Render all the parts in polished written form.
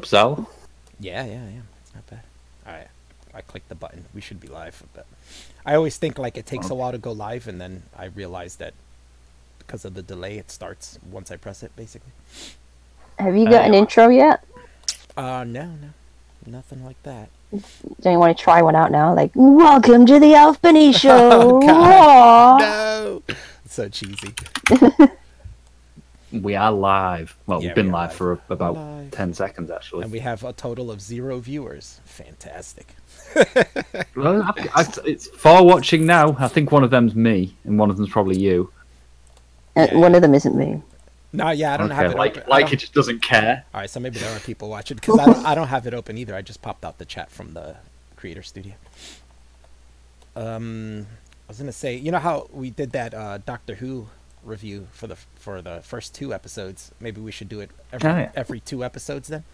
up, Zal. Yeah. It's not bad. Alright. I clicked the button. We should be live. But I always think like it takes a while to go live, and then I realize that because of the delay, it starts once I press it, basically. Have you got an intro yet? No. Nothing like that. Don't you want to try one out now? Like, welcome to the Alf Benny Show. Oh, God. No. It's so cheesy. We are live. Well, Yeah, we've been we are live for about Live. 10 seconds, actually. And we have a total of 0 viewers. Fantastic. Well, it's for watching now. I think one of them's me, and one of them's probably you. One of them isn't me. No, yeah, I don't have it open. Like it just doesn't care. All right, so maybe there are people watching, because I don't have it open either. I just popped out the chat from the Creator Studio. I was gonna say, you know how we did that Doctor Who review for the first 2 episodes? Maybe we should do it every 2 episodes then,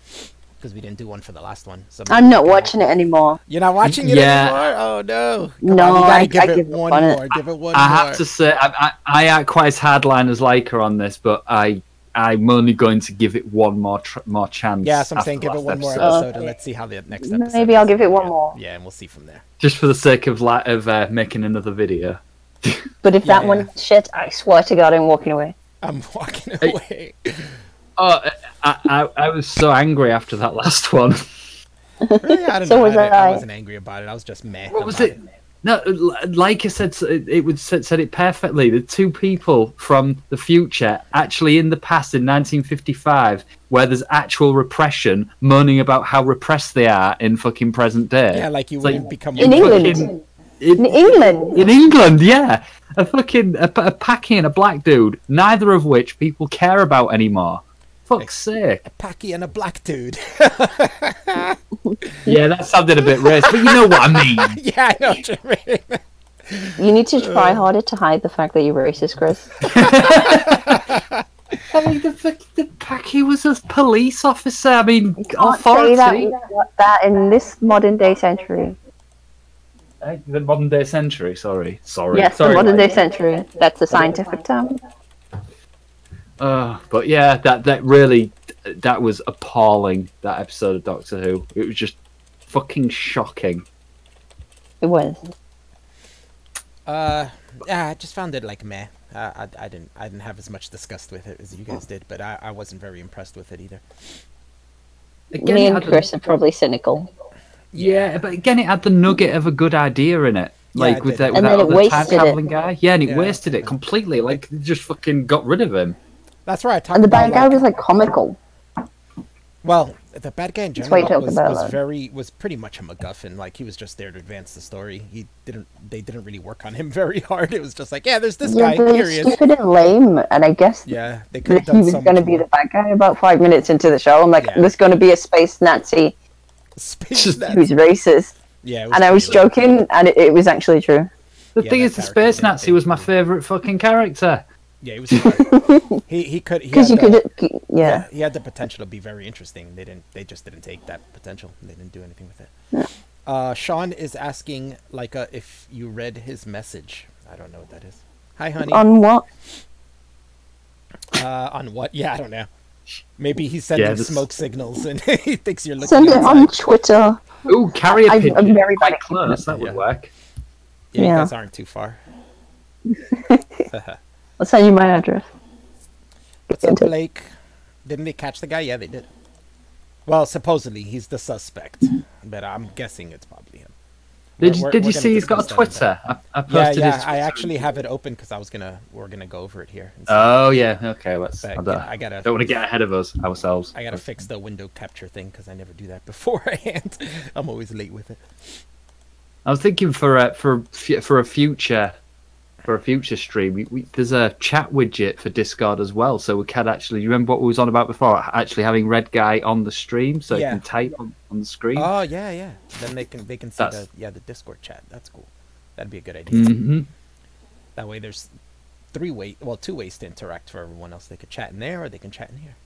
because we didn't do one for the last one. So I'm not watching it anymore. You're not watching it anymore? Oh no! Come on, you gotta give it one more. Give it one more. I have to say, I act quite as hardline as Leica on this, but I'm only going to give it one more chance. Yeah, so I'm saying give it one more episode, and let's see how the next episode. Maybe I'll give it one more. Yeah, and we'll see from there. Just for the sake of making another video. But if that one's shit, I swear to God, I'm walking away. I'm walking away. Oh, I was so angry after that last one. Really? I don't know. I wasn't angry about it. I was just meh. What was it? No, like I said, said it perfectly. The 2 people from the future, actually in the past in 1955, where there's actual repression, moaning about how repressed they are in fucking present day. Yeah, like you wouldn't become in England. In England. In England, yeah. A Paki and a black dude, neither of which people care about anymore. Fuck's sake. A Paki and a black dude. Yeah, that sounded a bit racist, but you know what I mean. Yeah, I know what you mean. You need to try harder to hide the fact that you're racist, Chris. I mean, the Paki was a police officer. I mean, authority. Say that in this modern day century. The modern day century, sorry. Yes, the modern day century. That's a scientific term. But yeah, that really, that was appalling, that episode of Doctor Who. It was just fucking shocking. It was. Yeah, I just found it like meh. I didn't have as much disgust with it as you guys did, but I wasn't very impressed with it either. Again, me and Chris are probably cynical. Yeah, but again, it had the nugget of a good idea in it. Like with that other time traveling guy. Yeah, and it wasted it completely. Like, they just fucking got rid of him. That's right. And the bad guy was like comical. Well, the bad guy in general was pretty much a MacGuffin. Like, he was just there to advance the story. They didn't really work on him very hard. It was just like, yeah, there's this guy. Here he is. Stupid and lame, and I guess they could have done he was going to be the bad guy about 5 minutes into the show. I'm like, there's going to be a space Nazi who's racist. Yeah, and I was joking, and it was actually true. The thing is, the space Nazi was my favourite fucking character. Yeah, he was smart. he had the potential to be very interesting. They just didn't take that potential. They didn't do anything with it. Yeah. Sean is asking if you read his message. I don't know what that is. Hi, honey. On what? On what? Yeah, I don't know. Maybe he's sending smoke signals and he thinks you're looking. Send it on Twitter. Ooh, carrier pigeon. I'm very bad at close. That would work. Yeah, you guys aren't too far. I'll send you my address. What's up, Blake? Didn't they catch the guy? Yeah, they did. Well, supposedly he's the suspect, but I'm guessing it's probably him. Did you see he's got a Twitter? I posted his Twitter. I actually have it open because we're gonna go over it here. Oh yeah, okay. Let's. But, I don't want to get ahead of ourselves. I gotta fix the window capture thing because I never do that beforehand. I'm always late with it. I was thinking for a future stream, there's a chat widget for Discord as well, so we can actually. You remember what we was on about before? Actually having Red Guy on the stream, so you can type on the screen. Oh yeah. Then they can see the Discord chat. That's cool. That'd be a good idea. That way, there's 2 ways to interact for everyone else. They could chat in there, or they can chat in here.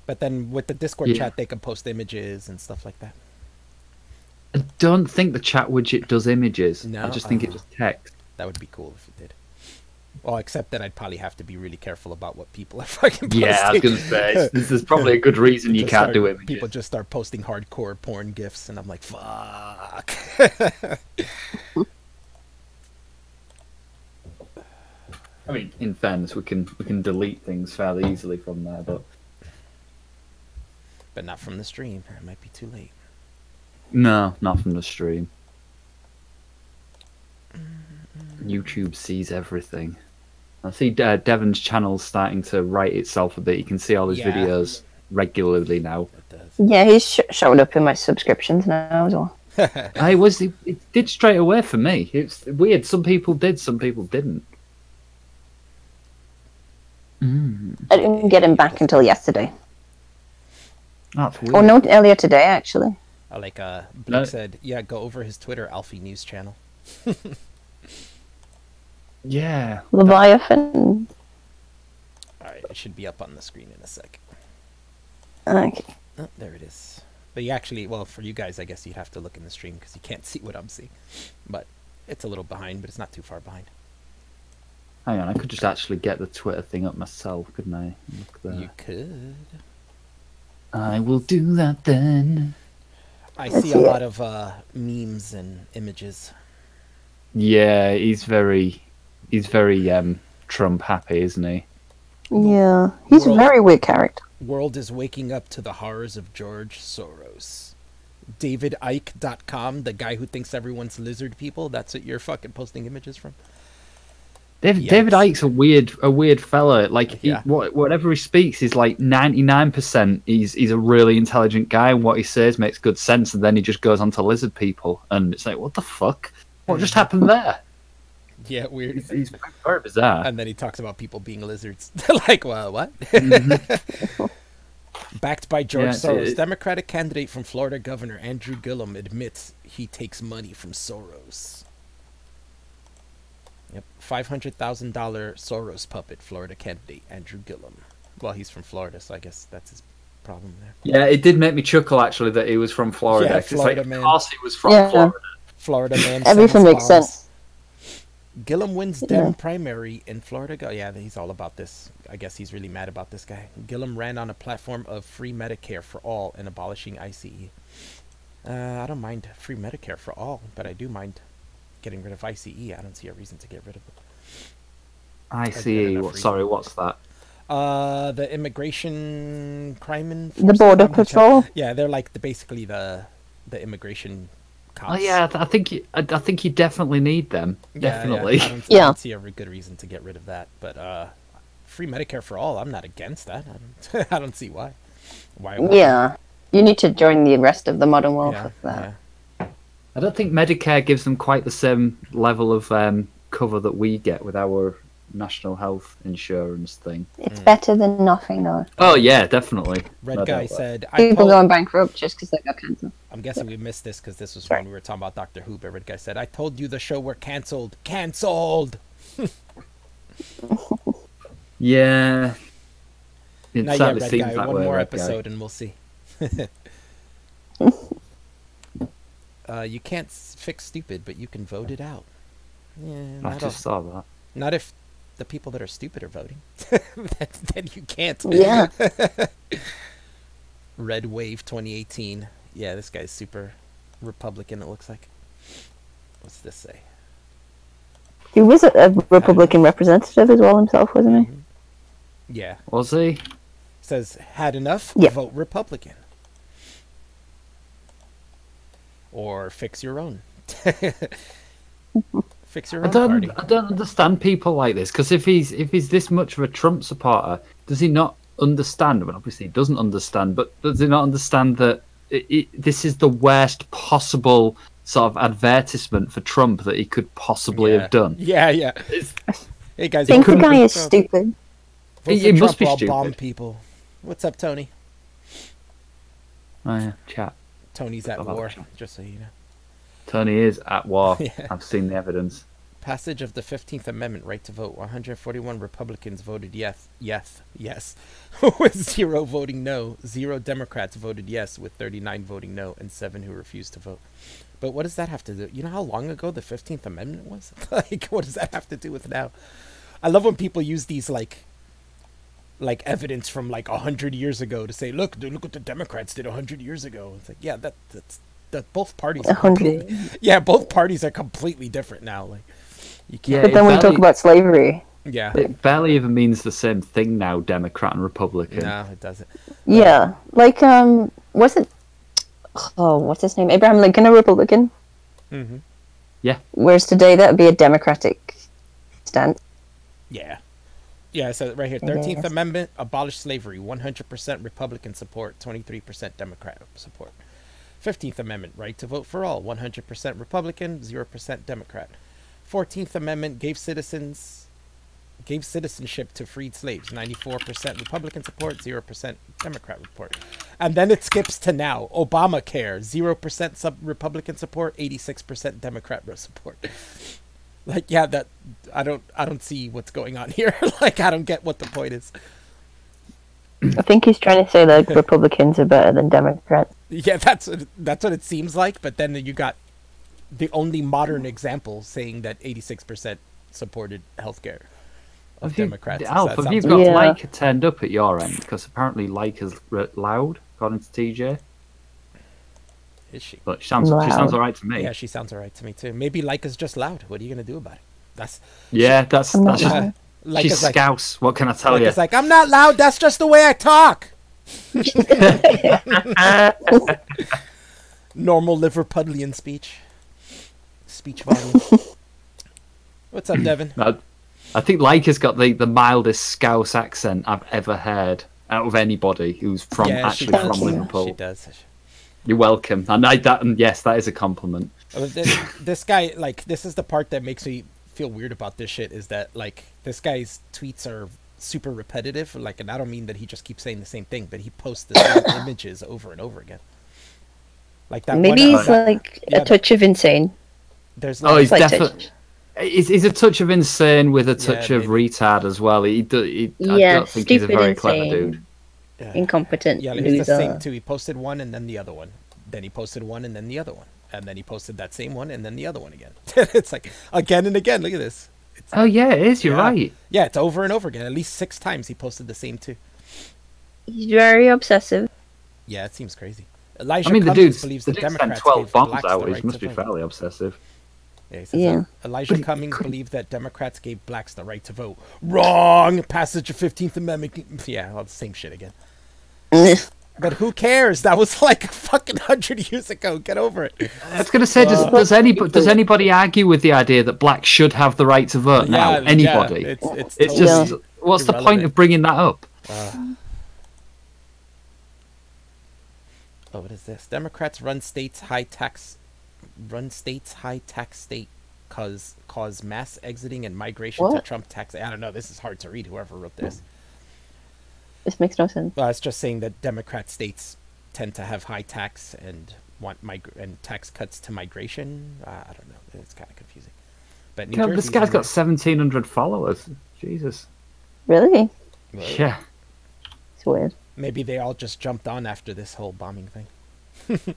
But then with the Discord chat, they can post images and stuff like that. I don't think the chat widget does images. No, I just think it does text. That would be cool if it did. Well, except that I'd probably have to be really careful about what people are fucking posting. Yeah, I was going to say, this is probably a good reason you can't do it. People just start posting hardcore porn gifs, and I'm like, fuck. I mean, in fairness, we can delete things fairly easily from there, but not from the stream. It might be too late. No, not from the stream. YouTube sees everything. I see Devon's channel's starting to write itself a bit. You can see all his videos regularly now. It does. Yeah, he's showing up in my subscriptions now as well. It did straight away for me. It's weird. Some people did, some people didn't. I didn't get him back until yesterday. That's weird. Oh, no, earlier today, actually. Like Blake said, yeah, go over his Twitter, Alfie News channel. Yeah. Leviathan. Alright, it should be up on the screen in a sec. Okay. Oh, there it is. But you actually, well, for you guys, I guess you'd have to look in the stream because you can't see what I'm seeing. But it's a little behind, but it's not too far behind. Hang on, I could just actually get the Twitter thing up myself, couldn't I? Look there. You could. I will do that then. I see a lot of memes and images. Yeah, he's very Trump happy, isn't he? Yeah, he's a very weird character. World is waking up to the horrors of George Soros. DavidIke.com, the guy who thinks everyone's lizard people, that's what you're fucking posting images from? David Icke's a weird fella. Like, whatever he speaks, he's like 99%. He's a really intelligent guy, and what he says makes good sense. And then he just goes on to lizard people, and it's like, what the fuck? What just happened there? Yeah, weird. He's very bizarre. And then he talks about people being lizards. Like, well, what? Backed by George Soros, Democratic candidate from Florida Governor Andrew Gillum admits he takes money from Soros. Yep, $500,000 Soros puppet, Florida candidate Andrew Gillum. Well, he's from Florida, so I guess that's his problem there. Yeah, it did make me chuckle actually that he was from Florida. Yeah, Florida man. Of course, he was from Florida. Florida man. Everything makes sense. Gillum wins Dem primary in Florida. Yeah, he's all about this. I guess he's really mad about this guy. Gillum ran on a platform of free Medicare for all and abolishing ICE. I don't mind free Medicare for all, but I do mind getting rid of ICE. I don't see a reason to get rid of it. ICE? Sorry, what's that? The immigration crime the border patrol. Yeah, they're like basically the immigration cops. Oh yeah, I think you definitely need them. Definitely. Yeah, I don't see a good reason to get rid of that. But free Medicare for all, I'm not against that. I don't see why. Yeah, you need to join the rest of the modern world for that. Yeah. I don't think Medicare gives them quite the same level of cover that we get with our national health insurance thing. It's better than nothing, though. Oh yeah, definitely. Red Guy said people going bankrupt just because they got cancer. I'm guessing we missed this because this was when we were talking about Doctor Who. But Red Guy said, "I told you the show were cancelled. Cancelled." Yeah. Not yet, Red Guy. One more episode and we'll see. You can't fix stupid, but you can vote it out. Yeah, I just saw that. Not if the people that are stupid are voting. Then you can't. Yeah. Red Wave 2018. Yeah, this guy's super Republican, it looks like. What's this say? He was a Republican representative as well himself, wasn't he? Yeah. Was he? Says, had enough? Yeah. Vote Republican. Or fix your own. Fix your own party. I don't understand people like this, because if he's this much of a Trump supporter, does he not understand? Well, obviously he doesn't understand, but does he not understand that this is the worst possible sort of advertisement for Trump that he could possibly have done? Yeah. Hey guys, I think the guy is stupid. He must be stupid. Bomb people. What's up, Tony? Oh yeah, chat. Tony's at war, just so you know. Tony is at war. Yeah. I've seen the evidence. Passage of the 15th Amendment, right to vote. 141 Republicans voted yes. With 0 voting no. 0 Democrats voted yes, with 39 voting no, and 7 who refused to vote. But what does that have to do? You know how long ago the 15th Amendment was? Like, what does that have to do with now? I love when people use these like evidence from like 100 years ago to say, look what the Democrats did 100 years ago. It's like, yeah, that both parties are 100. yeah, both parties are completely different now. Like, you can't. But then we talk about slavery. Yeah, it barely even means the same thing now. Democrat and Republican. No, it doesn't. Yeah, like was it? Oh, what's his name? Abraham Lincoln, a Republican. Mm-hmm. Yeah. Whereas today that would be a Democratic stance. Yeah. Yeah, so right here, 13th Amendment, abolish slavery, 100% Republican support, 23% Democrat support. 15th Amendment, right to vote for all, 100% Republican, 0% Democrat. 14th Amendment gave citizenship to freed slaves, 94% Republican support, 0% Democrat support. And then it skips to now, Obamacare, 0% Republican support, 86% Democrat support. Like, yeah, that I don't see what's going on here. Like, I don't get what the point is. I think he's trying to say that Republicans are better than Democrats. Yeah, that's what it seems like. But then you got the only modern example saying that 86% supported healthcare of Democrats. Alf, have you got Leica turned up at your end? Because apparently Leica's loud, according to TJ. Is she? But she sounds all right to me. Yeah, she sounds all right to me too. Maybe Leica's just loud. What are you gonna do about it? That's just, she's scouse. What can I tell you? It's like, I'm not loud. That's just the way I talk. Normal Liverpudlian speech volume. What's up, Devin? I think Leica's got the mildest scouse accent I've ever heard out of anybody who's from Liverpool. She does. You're welcome. And yes, that is a compliment. This guy, like, this is the part that makes me feel weird about this shit, is that, like, this guy's tweets are super repetitive. Like, and I don't mean that he just keeps saying the same thing, but he posts the same images over and over again. Like that. Maybe he's like a touch of insane. There's he's definitely. He's a touch of insane with a touch of retard as well. I don't think he's a very clever dude. Yeah. Incompetent. Yeah, like it's the same too. He posted one and then the other one. Then he posted one and then the other one. And then he posted that same one and then the other one again. It's like again and again. Look at this. Yeah, it is. You're right. Yeah, it's over and over again. At least 6 times he posted the same two. He's very obsessive. Yeah, it seems crazy. Elijah the dude believes the Democrats sent 12 bombs out. He must be fairly obsessive. Yeah, he says Elijah Cummings believed that Democrats gave blacks the right to vote. Wrong! Passage of 15th Amendment. Yeah, all the same shit again. But who cares? That was like a fucking 100 years ago. Get over it. I was going to say, does anybody argue with the idea that blacks should have the right to vote now? Anybody? Yeah, it's totally just, what's irrelevant. The point of bringing that up? What is this? Democrats run states high tax state cause mass exiting and migration to Trump tax. I don't know. This is hard to read. Whoever wrote this. This makes no sense. Well, it's just saying that Democrat states tend to have high tax and want tax cuts to migration. I don't know. It's kind of confusing. But this guy's got 1,700 followers. Jesus. Really? Yeah. It's weird. Maybe they all just jumped on after this whole bombing thing.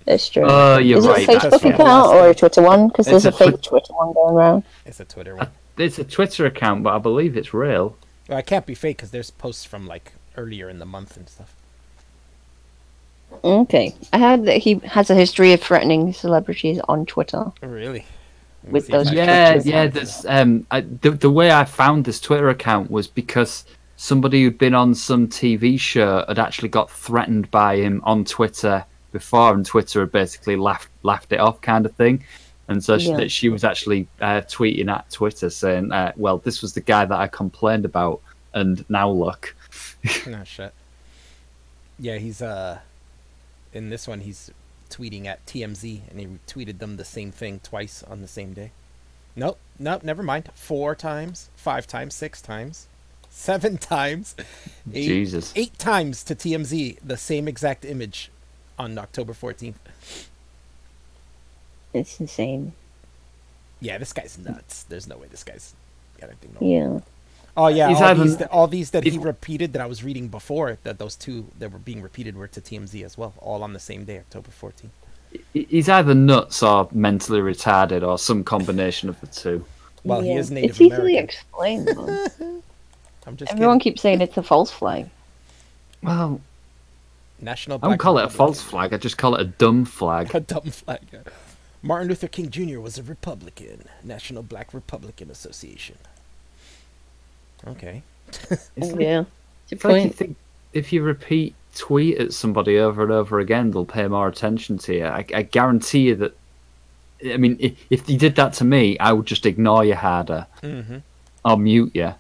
It's true. You're right. Is it a Facebook account or a Twitter one? Because there's a fake Twitter one going around. It's a Twitter one. It's a Twitter account, but I believe it's real. Well, it can't be fake because there's posts from like earlier in the month and stuff. Okay. I heard that he has a history of threatening celebrities on Twitter. Really? With those There's the way I found this Twitter account was because somebody who'd been on some TV show had actually got threatened by him on Twitter before, and Twitter had basically laughed it off, kind of thing. And so she was actually tweeting at Twitter saying, well, this was the guy that I complained about, and now look. No shit. Yeah, he's in this one he's tweeting at TMZ, and he tweeted them the same thing twice on the same day. Nope, never mind. 4 times, 5 times, 6 times, 7 times, 8 times to TMZ, the same exact image on October 14th. It's insane. Yeah, this guy's nuts. There's no way this guy's got anything normal. Yeah. Oh yeah, all these that he repeated that I was reading before, that those 2 that were being repeated were to TMZ as well, all on the same day, October 14th. He's either nuts or mentally retarded or some combination of the two. Well, he is Native It's easily American. explained, though. I'm just Everyone kidding. keeps saying it's a false flag. Well, National I Black don't call it a Republican. false flag. I just call it a dumb flag. A dumb flag. Yeah. Martin Luther King Jr. was a Republican. National Black Republican Association. Okay. Yeah. It's a It's like you point. think if you repeat tweet at somebody over and over again, they'll pay more attention to you. I guarantee you that. I mean, if you did that to me, I would just ignore you harder. Mm-hmm. Or mute you,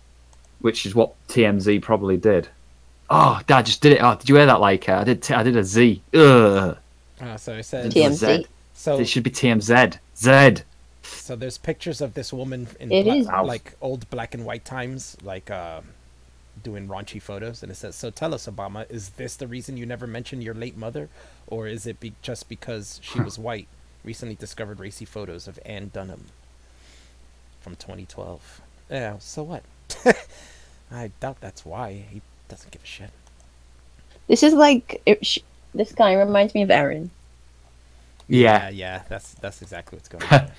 which is what TMZ probably did. Oh, Dad just did it. Oh, did you hear that? Like, I did a Z. Ugh. So I said. TMZ. So It should be TMZ. Z. So there's pictures of this woman in It is. like old black and white times, like doing raunchy photos, and it says, "So tell us, Obama, is this the reason you never mentioned your late mother, or is it just because she was white?" Recently discovered racy photos of Ann Dunham from 2012. Yeah, so what? I doubt that's why. He doesn't give a shit. This is like this guy reminds me of Aaron. Yeah. Yeah, that's exactly what's going on.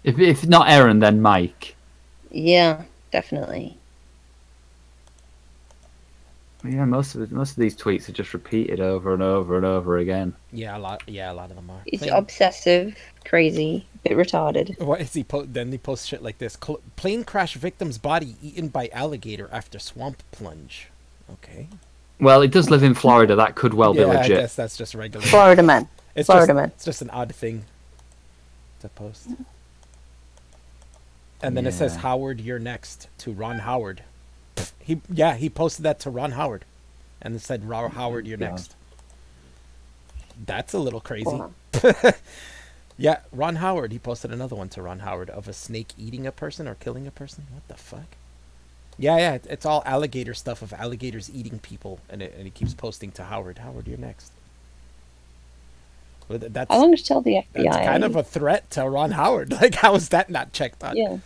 If not Aaron, then Mike. Yeah, definitely. Yeah, most of these tweets are just repeated over and over and over again. Yeah, a lot of them are. He's Plane- obsessive, crazy, bit retarded. What is he then he posts shit like this: plane crash victim's body eaten by alligator after swamp plunge. Okay. Well, it does live in Florida. That could well be Yeah, legit. I guess that's just regular. Florida man. It's Florida just, man. It's just an odd thing to post. And then it says, Yeah. "Howard, you're next," to Ron Howard. He posted that to Ron Howard, and it said, "Howard, you're God. next." That's a little crazy. Wow. Yeah, Ron Howard. He posted another one to Ron Howard of a snake eating a person or killing a person. What the fuck? Yeah, it's all alligator stuff of alligators eating people, and he keeps posting to Howard. Howard, you're next. Well, that's How long to tell the FBI? that's kind of a threat to Ron Howard. Like, how is that not checked on? Yeah.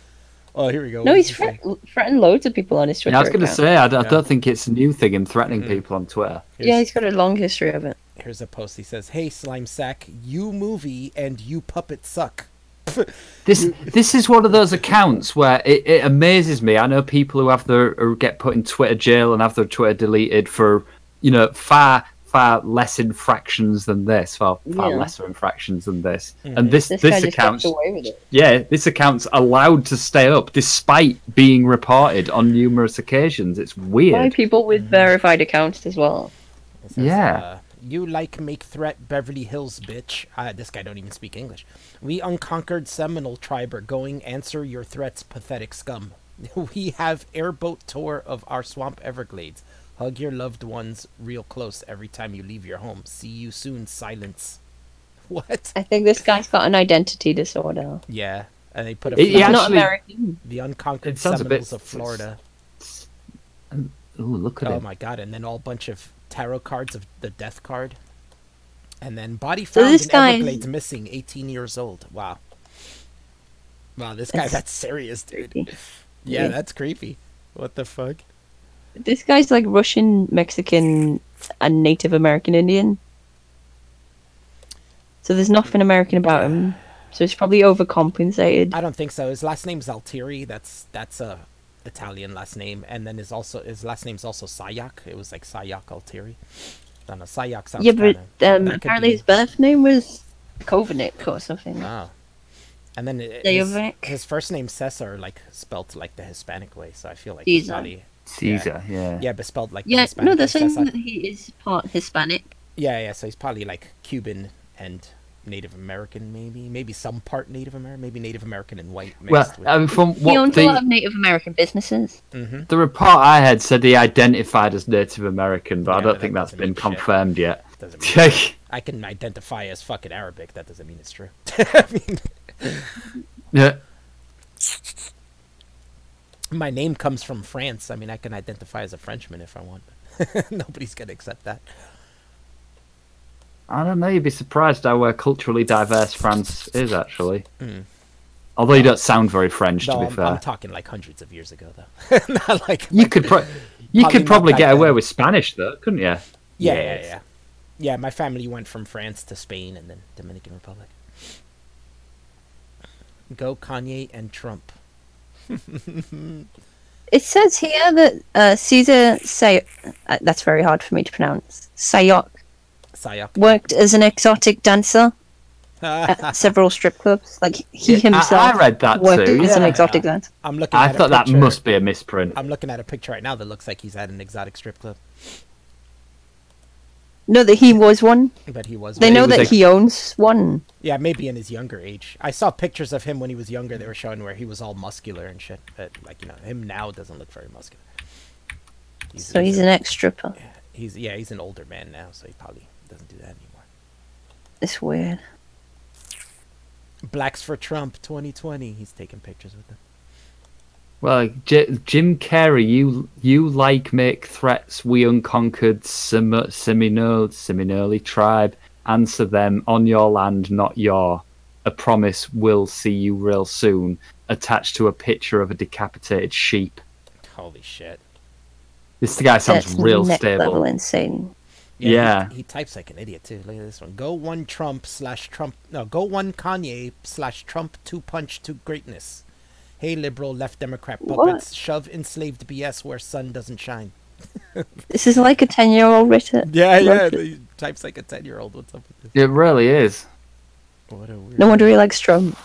Oh, here we go. No, What he's does it say? threatened loads of people on his Twitter Yeah, I was going to account. say, I Yeah. don't think it's a new thing, him threatening people on Twitter. Yeah, he's got a long history of it. Here's a post. He says, "Hey, slime sack, you movie and you puppet suck." This is one of those accounts where it amazes me. I know people who get put in Twitter jail and have their Twitter deleted for far less infractions than this, far Yeah. lesser infractions than this. And this This guy just account's gets away with it. this account's allowed to stay up despite being reported on numerous occasions. It's By weird. people with verified accounts as well. It says, Yeah. You like make threat Beverly Hills, bitch. This guy don't even speak English. We unconquered Seminole tribe are going answer your threats, pathetic scum. We have airboat tour of our swamp Everglades. Hug your loved ones real close every time you leave your home. See you soon, silence. What? I think this guy's got an identity disorder. Yeah. And they put a He He's flag- not actually- American. the unconquered It sounds a bit- Seminoles of Florida. Ooh, look at Oh him. my god, and then all bunch of tarot cards of the death card. And then body So found this in guy- Everglades missing, 18 years old. Wow. Wow, this guy, That's that's serious, dude. creepy. Yeah, Yeah. that's creepy. What the fuck? This guy's like Russian, Mexican, and Native American Indian. So there's nothing American about him. So it's probably overcompensated. I don't think so. His last name's Altieri. That's a Italian last name, and then his last name's also Sayak. It was like Sayak Altieri. I don't know. Sayak sounds Yeah, but that could apparently be- his birth name was Kovanik or something. Oh. And then Dajovic. his first name Cesar, like spelt like the Hispanic way. So I feel like he's Caesar. probably Caesar, yeah. yeah, but spelled like the Yeah, Hispanic no, way, they're saying Cesar. that he is part Hispanic. Yeah. So he's probably like Cuban and Native American, maybe some part Native American, maybe Native American and white Well, mixed with. from He what owns a lot of Native American businesses. the report I had said he identified as Native American, but I Yeah, don't but think that that's doesn't been mean shit. confirmed yet. Doesn't mean Yeah. I can identify as fucking Arabic. That doesn't mean it's true. I mean, my name comes from France. I mean, I can identify as a Frenchman if I want. Nobody's gonna accept that. I don't know. You'd be surprised how culturally diverse France is, actually. Mm. Although you don't sound very French, No, to be I'm fair. talking like hundreds of years ago, though. Not like You could Probably not probably back get away then. with Spanish, though, couldn't you? Yeah. Yeah, my family went from France to Spain and then Dominican Republic. Go Kanye and Trump. It says here that Caesar that's very hard for me to pronounce. Sayok worked as an exotic dancer at several strip clubs. Like he himself I read that worked too. as an exotic dancer. I'm looking. I thought that must be a misprint. I'm looking at a picture right now that looks like he's at an exotic strip club. No, that he was one. But he was. They know that he owns one. Yeah, maybe in his younger age. I saw pictures of him when he was younger. They were showing where he was all muscular and shit. But like, you know, him now doesn't look very muscular. He's an ex-stripper. He's an older man now, so he probably doesn't do that anymore. It's weird. Blacks for Trump 2020. He's taking pictures with them. Well, Jim Carrey, you like make threats we unconquered Seminole tribe. Answer them on your land, not your. A promise we'll see you real soon. Attached to a picture of a decapitated sheep. Holy shit. This guy sounds real next stable. Level insane. Yeah. He types like an idiot too. Look at this one. Go one Trump / Trump. No, go one Kanye / Trump 2 punch to greatness. Hey, liberal left Democrat puppets, shove enslaved BS where sun doesn't shine. This is like a 10-year-old written. Yeah, he types like a 10-year-old. What's up with this? It really is. What a weird. No wonder he likes Trump.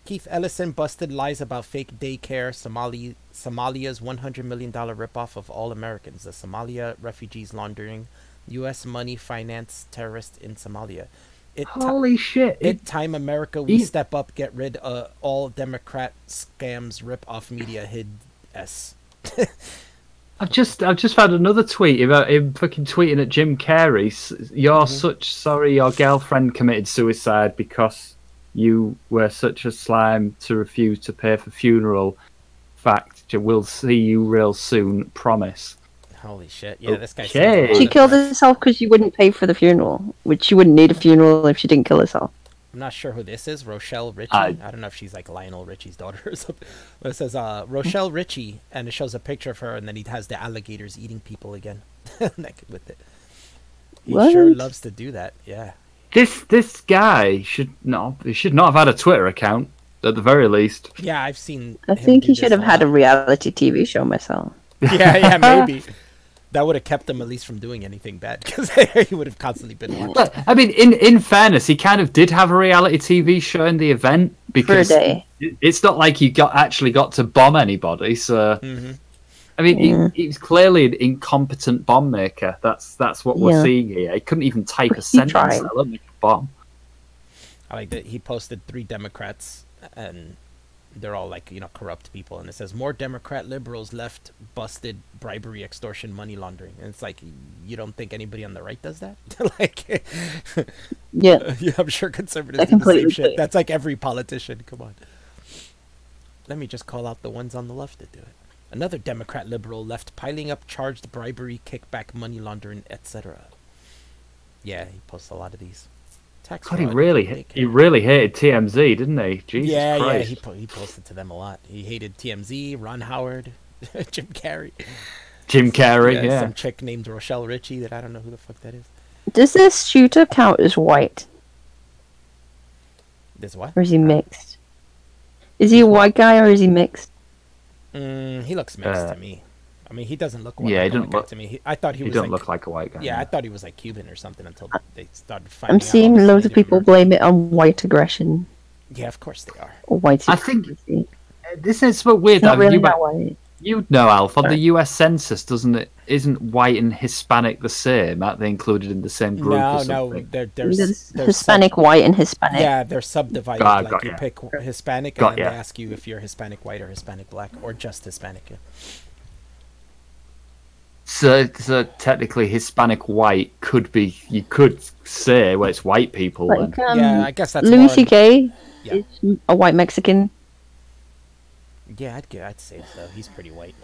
Keith Ellison busted lies about fake daycare. Somalia's $100 million ripoff of all Americans. The Somalia refugees laundering U.S. money finance terrorists in Somalia. Holy shit! It time America we step up, get rid of all Democrat scams, rip off media hid s. I've just found another tweet about him fucking tweeting at Jim Carrey. You're such sorry your girlfriend committed suicide because you were such a slime to refuse to pay for funeral. Fact, we'll see you real soon. Promise. Holy shit! Yeah, this guy. She killed herself because you wouldn't pay for the funeral, which she wouldn't need a funeral if she didn't kill herself. I'm not sure who this is. Rochelle Ritchie. I don't know if she's like Lionel Richie's daughter or something. But it says Rochelle Ritchie, and it shows a picture of her, and then he has the alligators eating people again. Naked with it. He sure loves to do that. Yeah. This guy should not have had a Twitter account at the very least. Yeah, I've seen. I think he should have had a reality TV show myself. Yeah, maybe. That would have kept him at least from doing anything bad, because he would have constantly been watching. But, I mean, in fairness, he kind of did have a reality TV show in the event, because for a day. It's not like he actually got to bomb anybody. So, I mean, he was clearly an incompetent bomb maker. That's what we're seeing here. He couldn't even type a sentence, let alone make a bomb. I like that he posted 3 Democrats, and they're all like, you know, corrupt people, and it says more Democrat liberals left busted bribery, extortion, money laundering, and it's like, you don't think anybody on the right does that? Like, yeah, I'm sure conservatives do the same shit. That's like every politician. Come on, let me just call out the ones on the left that do it. Another Democrat liberal left piling up charged bribery, kickback, money laundering, etc. Yeah, he posts a lot of these. God, he really hated TMZ, didn't he? Jesus Christ. Yeah, he posted to them a lot. He hated TMZ, Ron Howard, Jim Carrey. Yeah. Some chick named Rochelle Ritchie that I don't know who the fuck that is. Does this shooter count as white? This what? Or is he mixed? Is he a white guy or is he mixed? He looks mixed to me. I mean, he doesn't look white. Yeah, he doesn't look to me. I thought he was. He doesn't look like a white guy. Yeah, I thought he was like Cuban or something until they started finding. I'm seeing loads of people blame it on white aggression. Yeah, of course they are. Or white supremacy. I think this is so weird. Not really that white. You'd know, Alf, on the US Census, isn't white and Hispanic the same? Aren't they included in the same group? No, there's Hispanic, white, and Hispanic. Yeah, they're subdivided. Like you pick Hispanic, and then they ask you if you're Hispanic white or Hispanic black, or just Hispanic. Yeah. So technically, Hispanic white could be. You could say, well, it's white people. Like, yeah, I guess that's Louis C.K. is a white Mexican. Yeah, I'd say so. He's pretty white.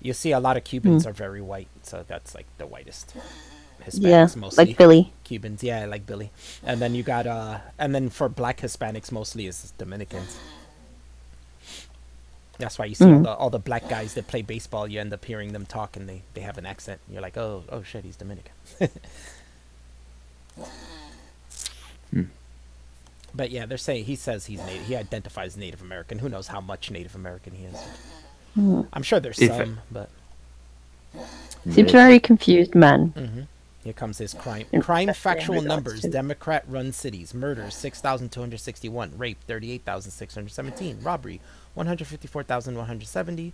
You see, a lot of Cubans are very white, so that's like the whitest. Hispanics mostly. Like Billy. Cubans, yeah, like Billy. And then you got and then for black Hispanics mostly is Dominicans. That's why you see all the black guys that play baseball. You end up hearing them talk, and they have an accent. You're like, oh shit, he's Dominican. But yeah, they're saying he says he's Native. He identifies Native American. Who knows how much Native American he is? I'm sure there's some, but seems very confused man. Here comes his crime factual numbers. Democrat-run cities. Murders 6,261. Rape 38,617. Robbery 154,170.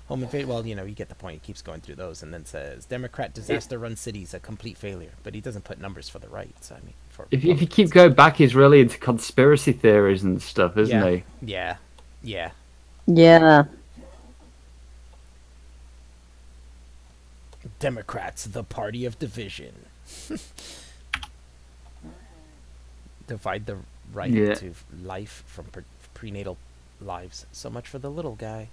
Home invasion. Well, you know, you get the point. He keeps going through those, and then says Democrat disaster-run cities a complete failure. But he doesn't put numbers for the right. So I mean, if you keep going back, he's really into conspiracy theories and stuff, isn't he? Yeah. Democrats, the party of division. Divide the right to life from prenatal lives. So much for the little guy.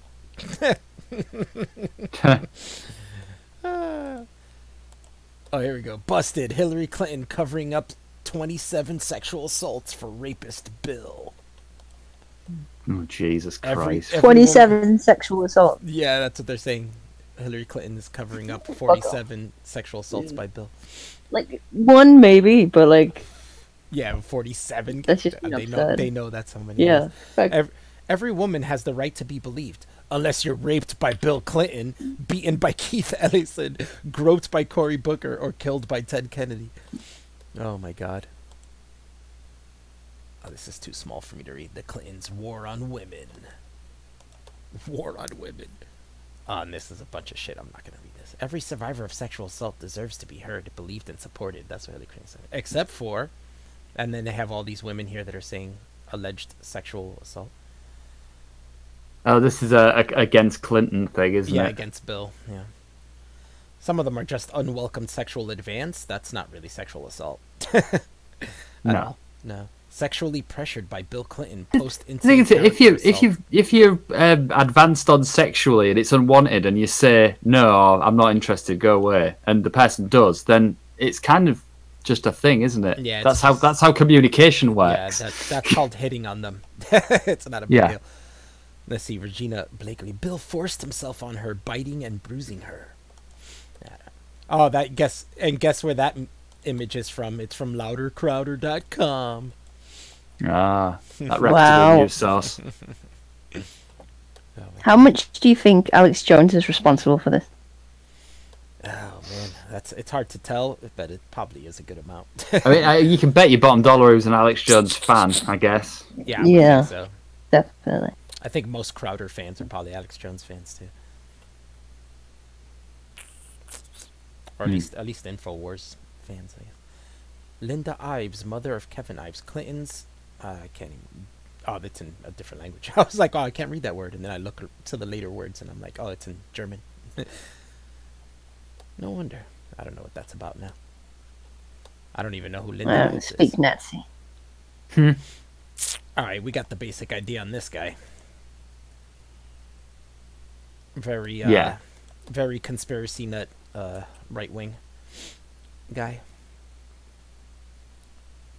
Oh, here we go. Busted. Hillary Clinton covering up 27 sexual assaults for rapist Bill. Oh, Jesus Christ. 27 sexual assaults. Yeah, that's what they're saying. Hillary Clinton is covering up 47 sexual assaults by Bill. Like, one maybe, but like... Yeah, 47. That's just they know that's how many. Yeah. Every woman has the right to be believed. Unless you're raped by Bill Clinton, beaten by Keith Ellison, groped by Cory Booker, or killed by Ted Kennedy. Oh my God. Oh, this is too small for me to read. The Clintons' war on women. War on women. Oh, and this is a bunch of shit. I'm not going to read this. Every survivor of sexual assault deserves to be heard, believed, and supported. That's what Hillary Clinton said. Except for... And then they have all these women here that are saying alleged sexual assault. Oh, this is a against Clinton thing, isn't it? Yeah, against Bill. Yeah. Some of them are just unwelcome sexual advance. That's not really sexual assault. No. No. Sexually pressured by Bill Clinton post incident. If you're advanced on sexually and it's unwanted, and you say no, I'm not interested, go away, and the person does, then it's kind of just a thing, isn't it? Yeah. That's how communication works. Yeah, that's called hitting on them. It's not a big deal. Let's see, Regina Blakely. Bill forced himself on her, biting and bruising her. Oh, guess where that image is from? It's from loudercrowder.com. Ah, that reputable news source. How much do you think Alex Jones is responsible for this? Oh man, it's hard to tell, but it probably is a good amount. I mean, you can bet your bottom dollar who's an Alex Jones fan, I guess. Yeah, I think so. Definitely. I think most Crowder fans are probably Alex Jones fans too, or at least InfoWars fans. I guess. Linda Ives, mother of Kevin Ives, Clinton's. I can't even. Oh, that's in a different language. I was like, oh, I can't read that word, and then I look to the later words, and I'm like, oh, it's in German. No wonder. I don't know what that's about now. I don't even know who Linda Ives is. Speak Nazi. All right, we got the basic idea on this guy. Very conspiracy nut, right wing guy.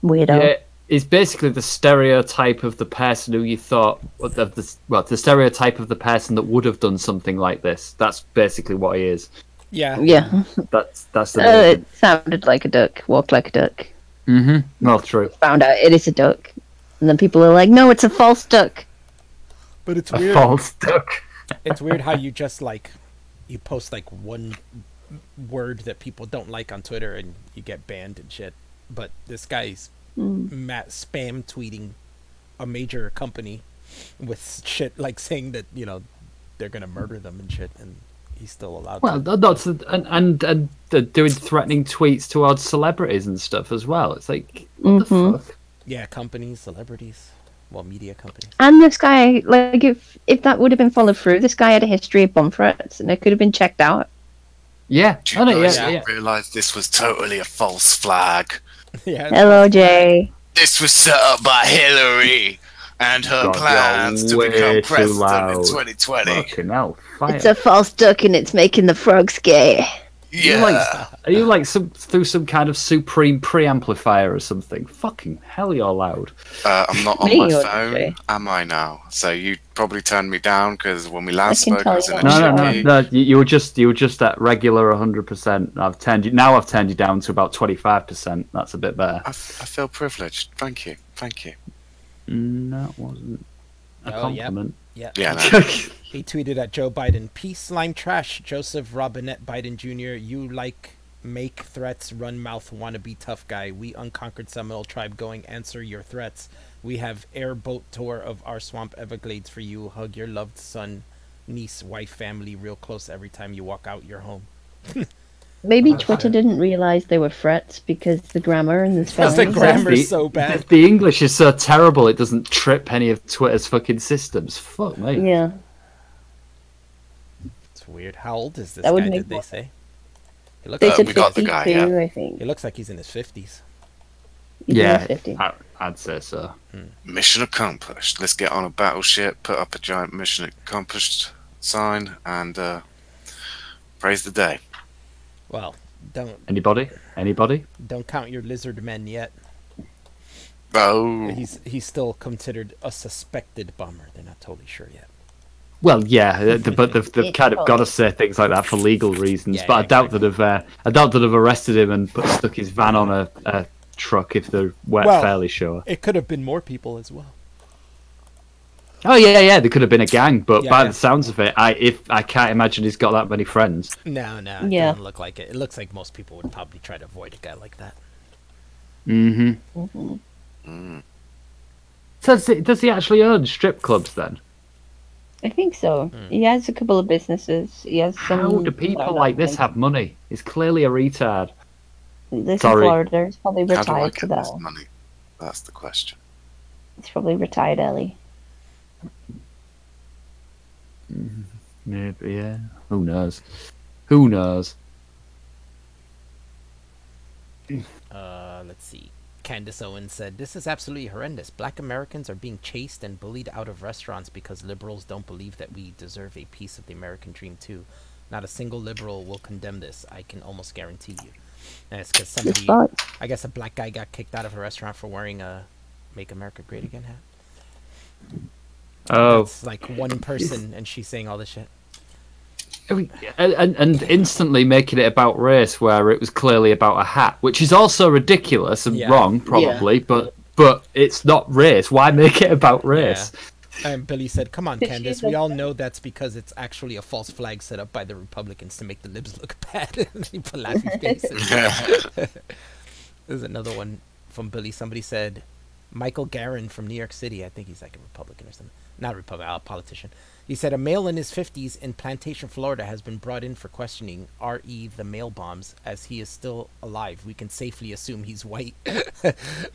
Weirdo. Yeah, he's basically the stereotype of the person who you thought the stereotype of the person that would have done something like this. That's basically what he is. Yeah. That's the. It sounded like a duck. Walked like a duck. Well, true. Found out it is a duck, and then people are like, "No, it's a false duck." But it's weird. A false duck. It's weird how you just you post like one word that people don't like on Twitter and you get banned and shit. But this guy's spam tweeting a major company with shit like saying that they're gonna murder them and shit, and he's still allowed. Well, that's and doing threatening tweets towards celebrities and stuff as well. It's like what the fuck? Yeah, companies, celebrities. Well, media companies. And this guy, like, if that would have been followed through, this guy had a history of bomb threats, and it could have been checked out. Yeah. Do you guys realise this was totally a false flag? Yeah. Hello, Jay. This was set up by Hillary and her plans to become president in 2020. Fucking hell, fire. It's a false duck, and it's making the frogs gay. Yeah. Are you through some kind of supreme preamplifier or something? Fucking hell, you're loud. I'm not on my phone, am I now? So you probably turned me down because when we last spoke, I was in a No. You were just at regular 100%. I've turned you down to about 25%. That's a bit better. I feel privileged. Thank you. That wasn't a compliment. Yeah. Yeah. No. He tweeted at Joe Biden, "Peace, slime trash. Joseph Robinette Biden Jr., you make threats, run mouth, wanna be tough guy. We unconquered Seminole tribe going answer your threats. We have airboat tour of our swamp Everglades for you. Hug your loved son, niece, wife, family real close every time you walk out your home." Maybe Twitter didn't realize they were threats because the grammar and the spelling. The grammar's so bad. The English is so terrible it doesn't trip any of Twitter's fucking systems. Fuck me. Yeah. It's weird. How old is this guy, did they say? He looks they like, said we got the 52, guy, yeah. I think. he looks like he's in his 50s. He's in his 50s. I'd say so. Mission accomplished. Let's get on a battleship, put up a giant mission accomplished sign, and praise the day. Well, don't Anybody? don't count your lizard men yet. Oh. He's still considered a suspected bomber. They're not totally sure yet. Well, yeah, but they've kind of got to say things like that for legal reasons. Yeah, but yeah, I doubt that have arrested him and stuck his van on a truck if they're fairly sure. It could have been more people as well. Oh yeah, there could have been a gang, but Yeah, by yeah. the sounds of it, I can't imagine he's got that many friends. No, it Yeah. doesn't look like it. It looks like most people would probably try to avoid a guy like that. So does he actually own strip clubs then? I think so. He has a couple of businesses. He has some. How do people like this have money? He's clearly a retard. This Sorry. in Florida. He's probably How do I retired get to this that. money? That's the question. He's probably retired early. Maybe, yeah. Who knows? Who knows? Let's see. Candace Owens said, "This is absolutely horrendous. Black Americans are being chased and bullied out of restaurants because liberals don't believe that we deserve a piece of the American dream too. Not a single liberal will condemn this. I can almost guarantee you." And it's because somebody, I guess a black guy got kicked out of a restaurant for wearing a "Make America Great Again" hat. Oh. It's like one person and she's saying all this shit. And instantly making it about race where it was clearly about a hat, which is also ridiculous and wrong, probably, but it's not race. Why make it about race? Yeah. And Billy said, "Come on, Candace, we all know that's because it's actually a false flag set up by the Republicans to make the libs look bad." And he put laughing faces. There's another one from Billy. Somebody said, Michael Garin from New York City, I think he's like a Republican or something. Not a Republican, a politician. He said, "A male in his 50s in Plantation, Florida has been brought in for questioning R.E. the mail bombs. As he is still alive, we can safely assume he's white."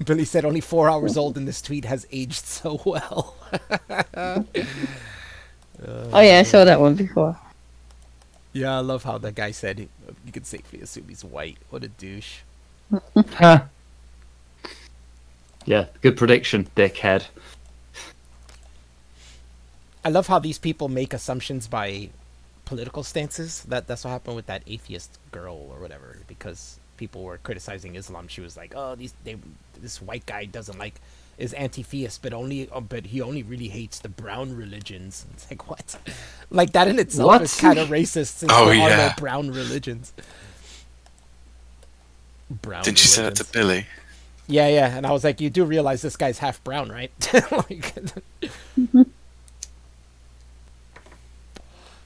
Billy said, "Only 4 hours old and this tweet has aged so well." Oh yeah, I saw that one before. Yeah, I love how the guy said you can safely assume he's white. What a douche. Huh. Yeah, good prediction, dickhead. I love how these people make assumptions by political stances. That's what happened with that atheist girl or whatever, because people were criticizing Islam. She was like, "Oh, this white guy is anti-theist, but he only really hates the brown religions." It's like, what? Like that in itself is kind of racist since there are no brown religions. Brown. Didn't you say that to Billy? Yeah, and I was like, "You do realize this guy's half brown, right?" Like,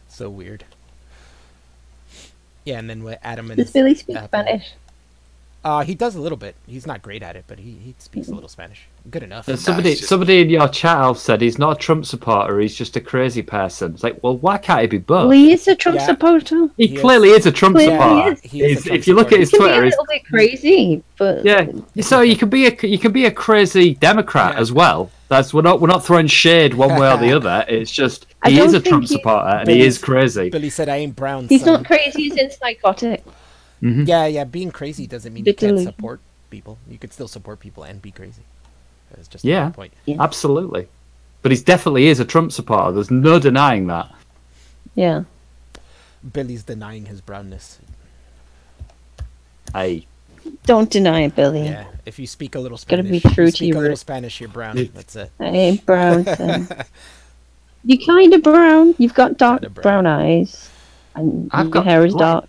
so weird. Yeah, and then with Adam and Does Billy speak Spanish? He does a little bit. He's not great at it, but he speaks a little Spanish. Good enough. Somebody in your chat said he's not a Trump supporter, he's just a crazy person. It's like, well, why can't he be both? Well, he is a Trump supporter. He clearly is a Trump supporter. If you look at his Twitter, he's a little bit crazy, but yeah. So you can be a crazy Democrat as well. We're not throwing shade one way or the other. It's just he is a Trump supporter and he is crazy. Billy said, "I ain't brown." He's not crazy. He's in psychotic. Mm-hmm. Yeah. Being crazy doesn't mean you can't support people. You could still support people and be crazy. It's just a point. Yeah, absolutely. But he definitely is a Trump supporter. There's no denying that. Yeah. Billy's denying his brownness. Hey. Don't deny it, Billy. Yeah. If you speak a little Spanish, gotta be true to a little Spanish, you're brown. That's it. I ain't brown. Son. You're kind of brown. You've got dark brown eyes, and your hair is dark.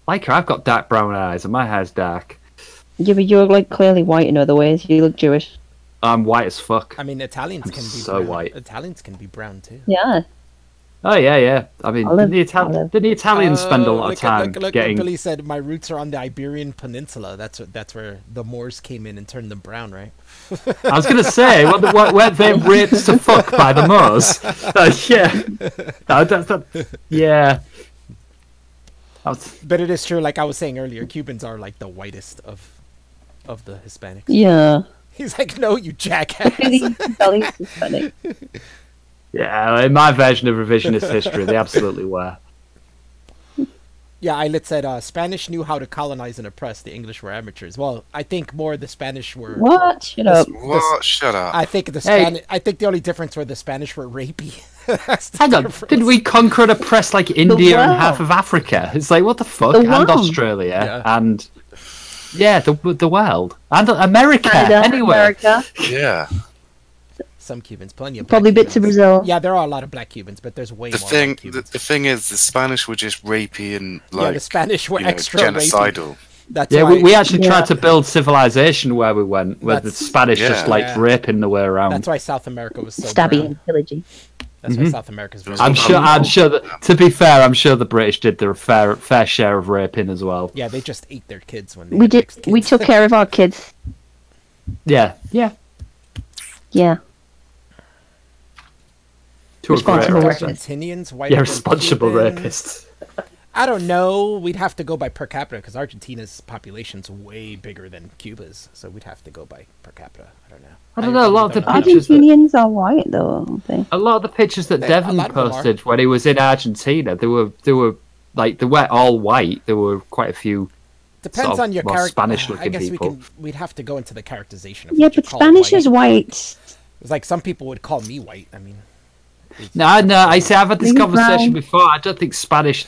Like her, I've got dark brown eyes, and my hair's dark. Yeah, but you're like clearly white in other ways. You look Jewish. I'm white as fuck. I mean, Italians I'm can be so brown. white. Italians can be brown too. Yeah. Oh yeah. I mean, Olive. didn't the Italians spend a lot of time Look, getting? Billy said, my roots are on the Iberian Peninsula. That's where the Moors came in and turned them brown, right? I was gonna say, were they raped to fuck by the Moors? Yeah. But it is true, like I was saying earlier, Cubans are like the whitest of the Hispanics. Yeah. He's like, no, you jackass. Italians Hispanic. Yeah, in my version of revisionist history, they absolutely were. Yeah, Eilert said, Spanish knew how to colonize and oppress. The English were amateurs. Well, I think more the Spanish were... What? Shut up. What? Shut up. I think I think the only difference were the Spanish were rapey. Hang on, did we conquer and oppress like India and half of Africa? It's like, what the fuck? And Australia and... Yeah, the world. And America, Canada, anyway. America. Yeah. Some Cubans, plenty of Probably black bits of Cubans. Brazil. Yeah, there are a lot of black Cubans, but there's way more black Cubans. The thing is, the Spanish were just rapey and the Spanish were extra genocidal. Rapey. That's yeah, why, we actually tried to build civilization where we went, where the Spanish just raping the way around. That's why South America was so stabbing brown. and pillaging. That's why South America's very I'm sure that, to be fair, I'm sure the British did their fair share of raping as well. Yeah, they just ate their kids when they We did. kids. We took care of our kids. Yeah. Yeah. To a great Responsible extent. Argentinians, white Responsible rapists. I don't know. We'd have to go by per capita because Argentina's population's way bigger than Cuba's, so we'd have to go by per capita. I don't know. I don't know. A lot of the pictures Argentinians are white, though, aren't they? A lot of the pictures that Devon posted when he was in Argentina, they were like they weren't all white. There were quite a few. Depends on your character. Spanish-looking I guess people. we'd have to go into the characterization of Yeah, what you but call Spanish white. is white. It's like some people would call me white. I mean, No, I say I've had this Maybe conversation brown. before. I don't think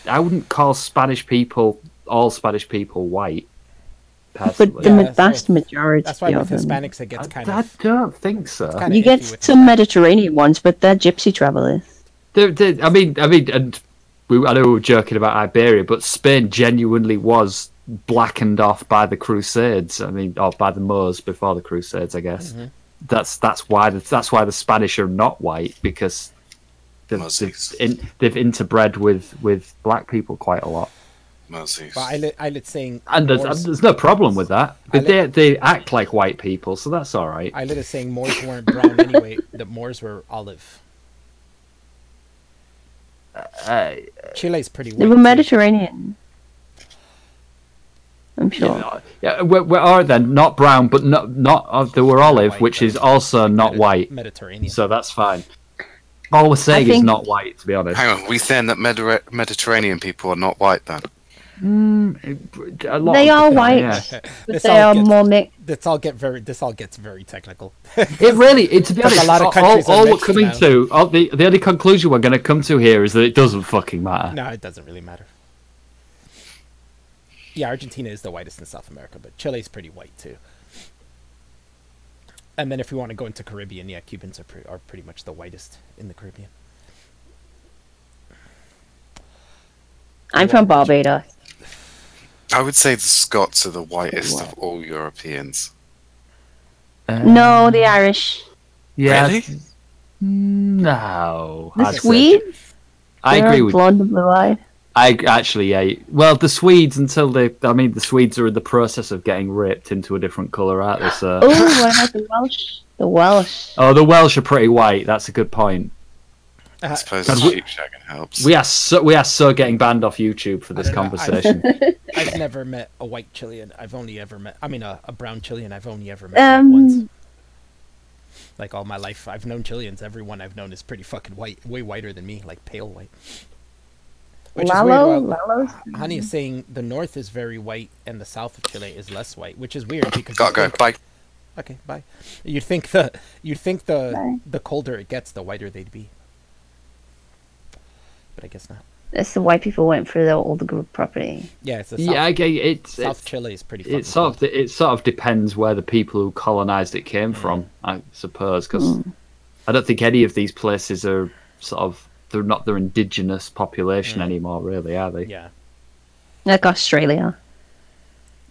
I wouldn't call all Spanish people white. Personally. But the vast majority that's why with of them. Hispanics it gets kind I of. don't think so. kinda You get iffy with some Mediterranean ones, but they're gypsy travelers. I mean, and I know we were joking about Iberia, but Spain genuinely was blackened off by the Crusades. I mean, or by the Moors before the Crusades, I guess. Mm-hmm. That's why the Spanish are not white, because they've interbred with black people quite a lot. Moses. But Eilert saying, And there's no problem with that. But they act like white people, so that's all right. Eilert is saying Moors weren't brown anyway. The Moors were olive. Chile's pretty white. They were too. Mediterranean. I'm sure. Yeah, we're then not brown, but not they were olive, white, which though. is also not white. Mediterranean. So that's fine. All we're saying is not white, to be honest. Hang on, we saying that Mediterranean people are not white then? They are white, Yeah. but they are more mixed. This all gets very technical. To be honest, a lot of countries are all we're mixed coming now. to, the only conclusion we're going to come to here is that it doesn't fucking matter. No, it doesn't really matter. Yeah, Argentina is the whitest in South America, but Chile's pretty white too. And then if we want to go into Caribbean, yeah, Cubans are pretty much the whitest in the Caribbean. I'm from Barbados. I would say the Scots are the whitest of all Europeans. No, the Irish. Yeah. Really? No. The I'd say- Swedes. I agree with blonde and blue-eyed. yeah. Well, the Swedes, the Swedes are in the process of getting ripped into a different colour, aren't they? So. Oh, what about the Welsh? The Welsh. Oh, the Welsh are pretty white. That's a good point. I suppose God, sheep shagging helps. We are so getting banned off YouTube for this I don't know, conversation. I've never met a white Chilean. I've only ever met, a brown Chilean. I've only ever met like, once. Like all my life, I've known Chileans. Everyone I've known is pretty fucking white, way whiter than me, like pale white. Which is weird. Lalo's. Honey is saying the north is very white and the south of Chile is less white, which is weird because Gotta go. Bye. Okay, bye. You'd think the colder it gets, the whiter they'd be. But I guess not. That's the white people went for all the group property. Yeah, it's the south. Yeah, okay, South Chile is pretty. Fucking it sort of depends where the people who colonized it came from, I suppose, because I don't think any of these places are they're not their indigenous population anymore, really, are they? Yeah. Like Australia.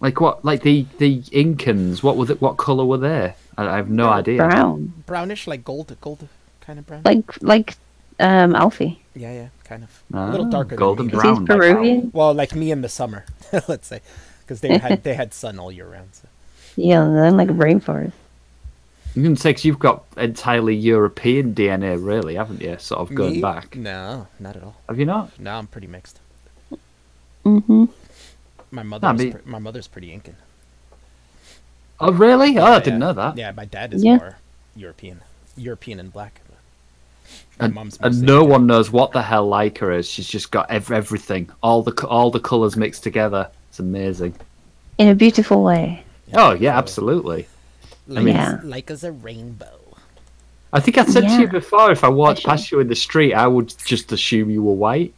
Like what? Like the Incans? What color were they? I have no idea. Brown. Brownish, like gold kind of brown. Like Alfie. Yeah, kind of. Ah, a little darker golden than me. brown. He's Peruvian. Well, like me in the summer, let's say, because they had sun all year round. So. Yeah, and then like rainforest. You can say 'cause you've got entirely European DNA, really, haven't you? Sort of going Me? back. No, not at all. Have you not? No, I'm pretty mixed. Mm-hmm. My mother's pretty Incan. Oh, really? Oh, I didn't Yeah. know that. Yeah, my dad is Yeah. more European and black. And, mom's and mostly no Incan. one knows what the hell Laika is. She's just got everything, all the colours mixed together. It's amazing. In a beautiful way. Oh yeah, absolutely. Like, Yeah. like as a rainbow. I think I said to you Yeah. before, if I walked Especially- past you in the street, I would just assume you were white.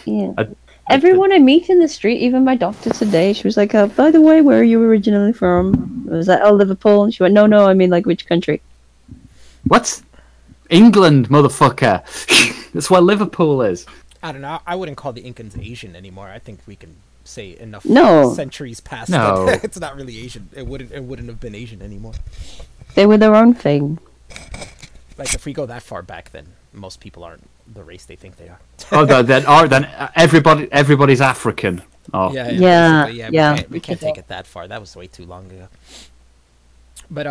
Yeah. I- Everyone I meet in the street, even my doctor today, she was like, by the way, where are you originally from? I was like, oh, Liverpool. And she went, no, I mean, like, which country? What? England, motherfucker. That's where Liverpool is. I don't know. I wouldn't call the Incans Asian anymore. I think we can say enough No. centuries past No. that it's not really Asian. It wouldn't have been Asian anymore. They were their own thing. Like if we go that far back, then most people aren't the race they think they are. Oh, then everybody's African. Oh, Yeah. Yeah, basically, yeah. We can't take it that far. That was way too long ago. But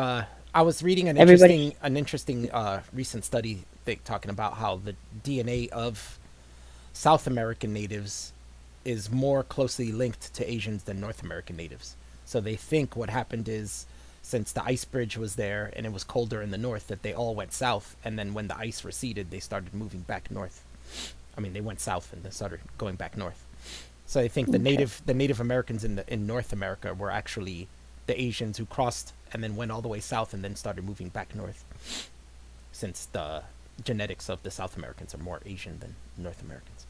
I was reading an Everybody- interesting recent study talking about how the DNA of South American natives is more closely linked to Asians than North American natives. So they think what happened is, since the ice bridge was there and it was colder in the north, that they all went south, and then when the ice receded, they started moving back north. I mean, they went south and then started going back north. So I think the Native Americans in North America were actually the Asians who crossed and then went all the way south and then started moving back north, since the genetics of the South Americans are more Asian than North Americans.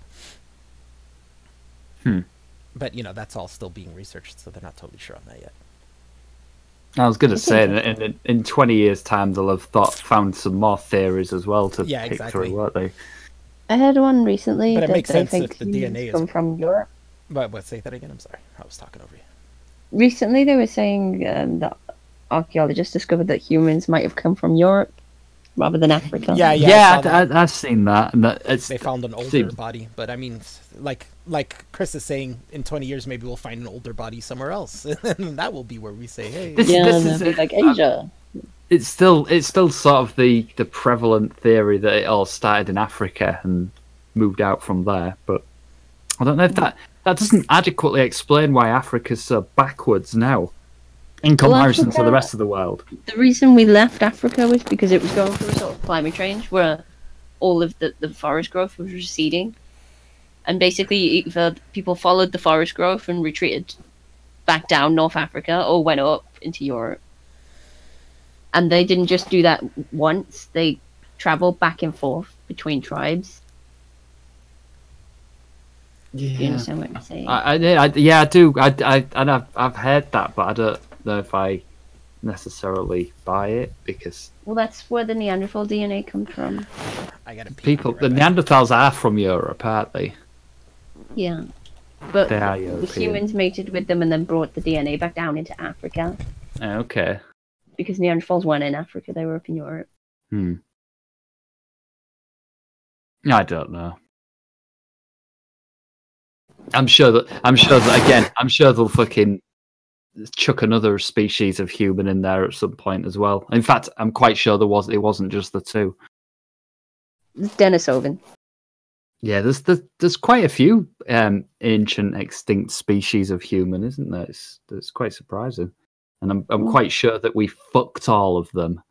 But that's all still being researched, so they're not totally sure on that yet. I was going to say, in 20 years' time, they'll have found some more theories as well to pick through, won't they? I heard one recently But it that makes they sense think if the DNA is... come from Europe. But say that again, I'm sorry. I was talking over you. Recently, they were saying that archaeologists discovered that humans might have come from Europe rather than Africa. Yeah, I've seen that. And they found an older body, but I mean, like Chris is saying, in 20 years maybe we'll find an older body somewhere else, and that will be where we say, hey. This is like Asia. It's still sort of the prevalent theory that it all started in Africa and moved out from there, but I don't know if that doesn't adequately explain why Africa's so backwards now in comparison to the rest of the world. The reason we left Africa was because it was going through a sort of climate change where all of the forest growth was receding. And basically either people followed the forest growth and retreated back down North Africa or went up into Europe. And they didn't just do that once, they traveled back and forth between tribes. Yeah. Do you understand what I'm saying? I do. And I've heard that, but I don't know if I necessarily buy it because that's where the Neanderthal DNA comes from. I gotta the Neanderthals are from Europe, aren't they? Yeah. But They are the European. humans mated with them and then brought the DNA back down into Africa. Okay. Because Neanderthals weren't in Africa, they were up in Europe. I don't know. I'm sure they'll fucking chuck another species of human in there at some point as well. In fact, I'm quite sure it wasn't just the two. Denisovan. Yeah, there's quite a few ancient extinct species of human, isn't there? It's quite surprising, and I'm quite sure that we fucked all of them.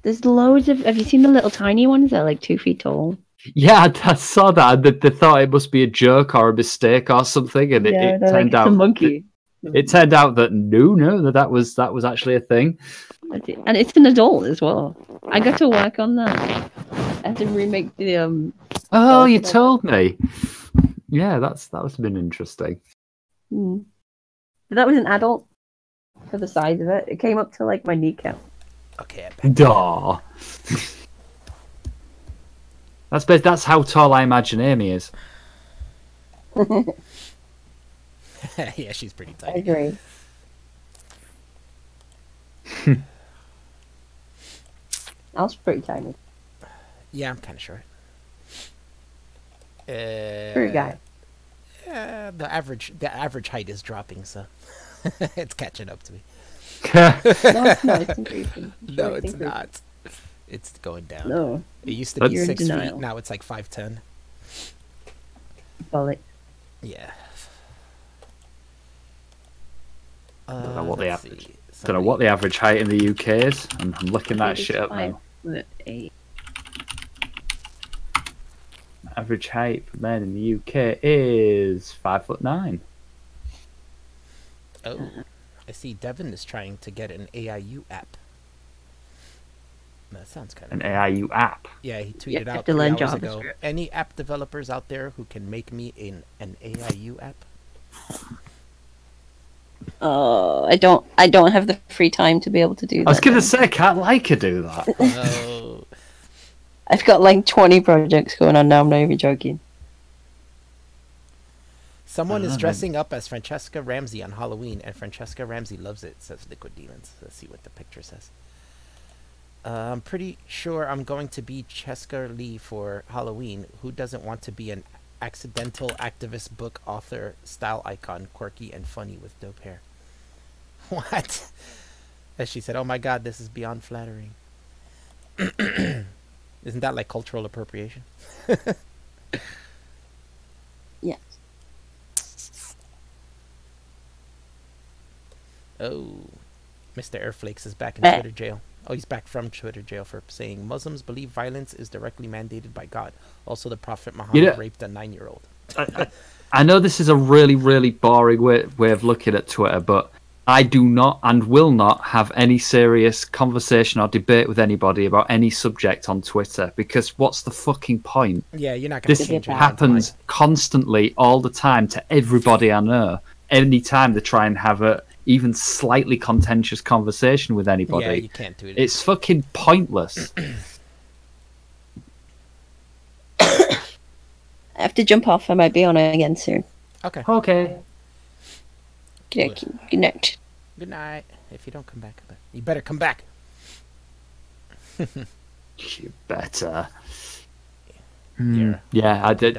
There's loads of. Have you seen the little tiny ones that are like 2 feet tall? Yeah, I saw that. They thought it must be a joke or a mistake or something, and it turned out it's a monkey. It turned out that that was actually a thing. And it's an adult as well. I got to work on that. I had to remake the Oh, you told me. Yeah, that was been interesting. But that was an adult for the size of it. It came up to like my kneecap. Okay. Daw. That's how tall I imagine Amy is. Yeah, she's pretty I tiny. agree. I was pretty tiny. Yeah, I'm kind of short. Pretty guy. The average height is dropping, so it's catching up to me. No, it's not. It's increasing. No, it's not. It's going down. No. It used to be You're in 6 feet. denial. Now it's like 5'10". Bullet. Yeah. Don't know what the let's average. see. Don't know what the average height in the UK is. I'm looking that It is shit up now. 5'8". Average height for men in the UK is 5'9". Oh, I see. Devin is trying to get an AIU app. That sounds kind of An AIU app. Yeah, he tweeted Yeah, you have out to 3 learn hours ago. JavaScript. Any app developers out there who can make me an AIU app? I don't have the free time to be able to do that. I was gonna say, can't Leica do that? Oh, I've got like 20 projects going on now. I'm not even joking. someone is dressing up as Francesca Ramsey on Halloween, and Francesca Ramsey loves it, says Liquid Demons. Let's see what the picture says. I'm pretty sure I'm going to be Cheska Lee for Halloween. Who doesn't want to be an accidental activist book author style icon, quirky and funny with dope hair? What? As she said, oh my god, this is beyond flattering. Isn't that like cultural appropriation? Yes. Oh, Mr. Airflakes is back in Eh. Twitter jail. Oh, he's back from Twitter jail for saying Muslims believe violence is directly mandated by God. Also, the Prophet Muhammad raped a 9-year-old. I know this is a really, really boring way of looking at Twitter, but I do not and will not have any serious conversation or debate with anybody about any subject on Twitter, because what's the fucking point? Yeah, you're not going to This change your happens constantly, all the time, to everybody I know. Any time they try and have a even slightly contentious conversation with anybody, Yeah, you can't do it. it's fucking pointless. I have to jump off. I might be on again soon. Okay. Okay. Good night. Good night. If you don't come back, you better come back. You better. Yeah. Yeah, I did.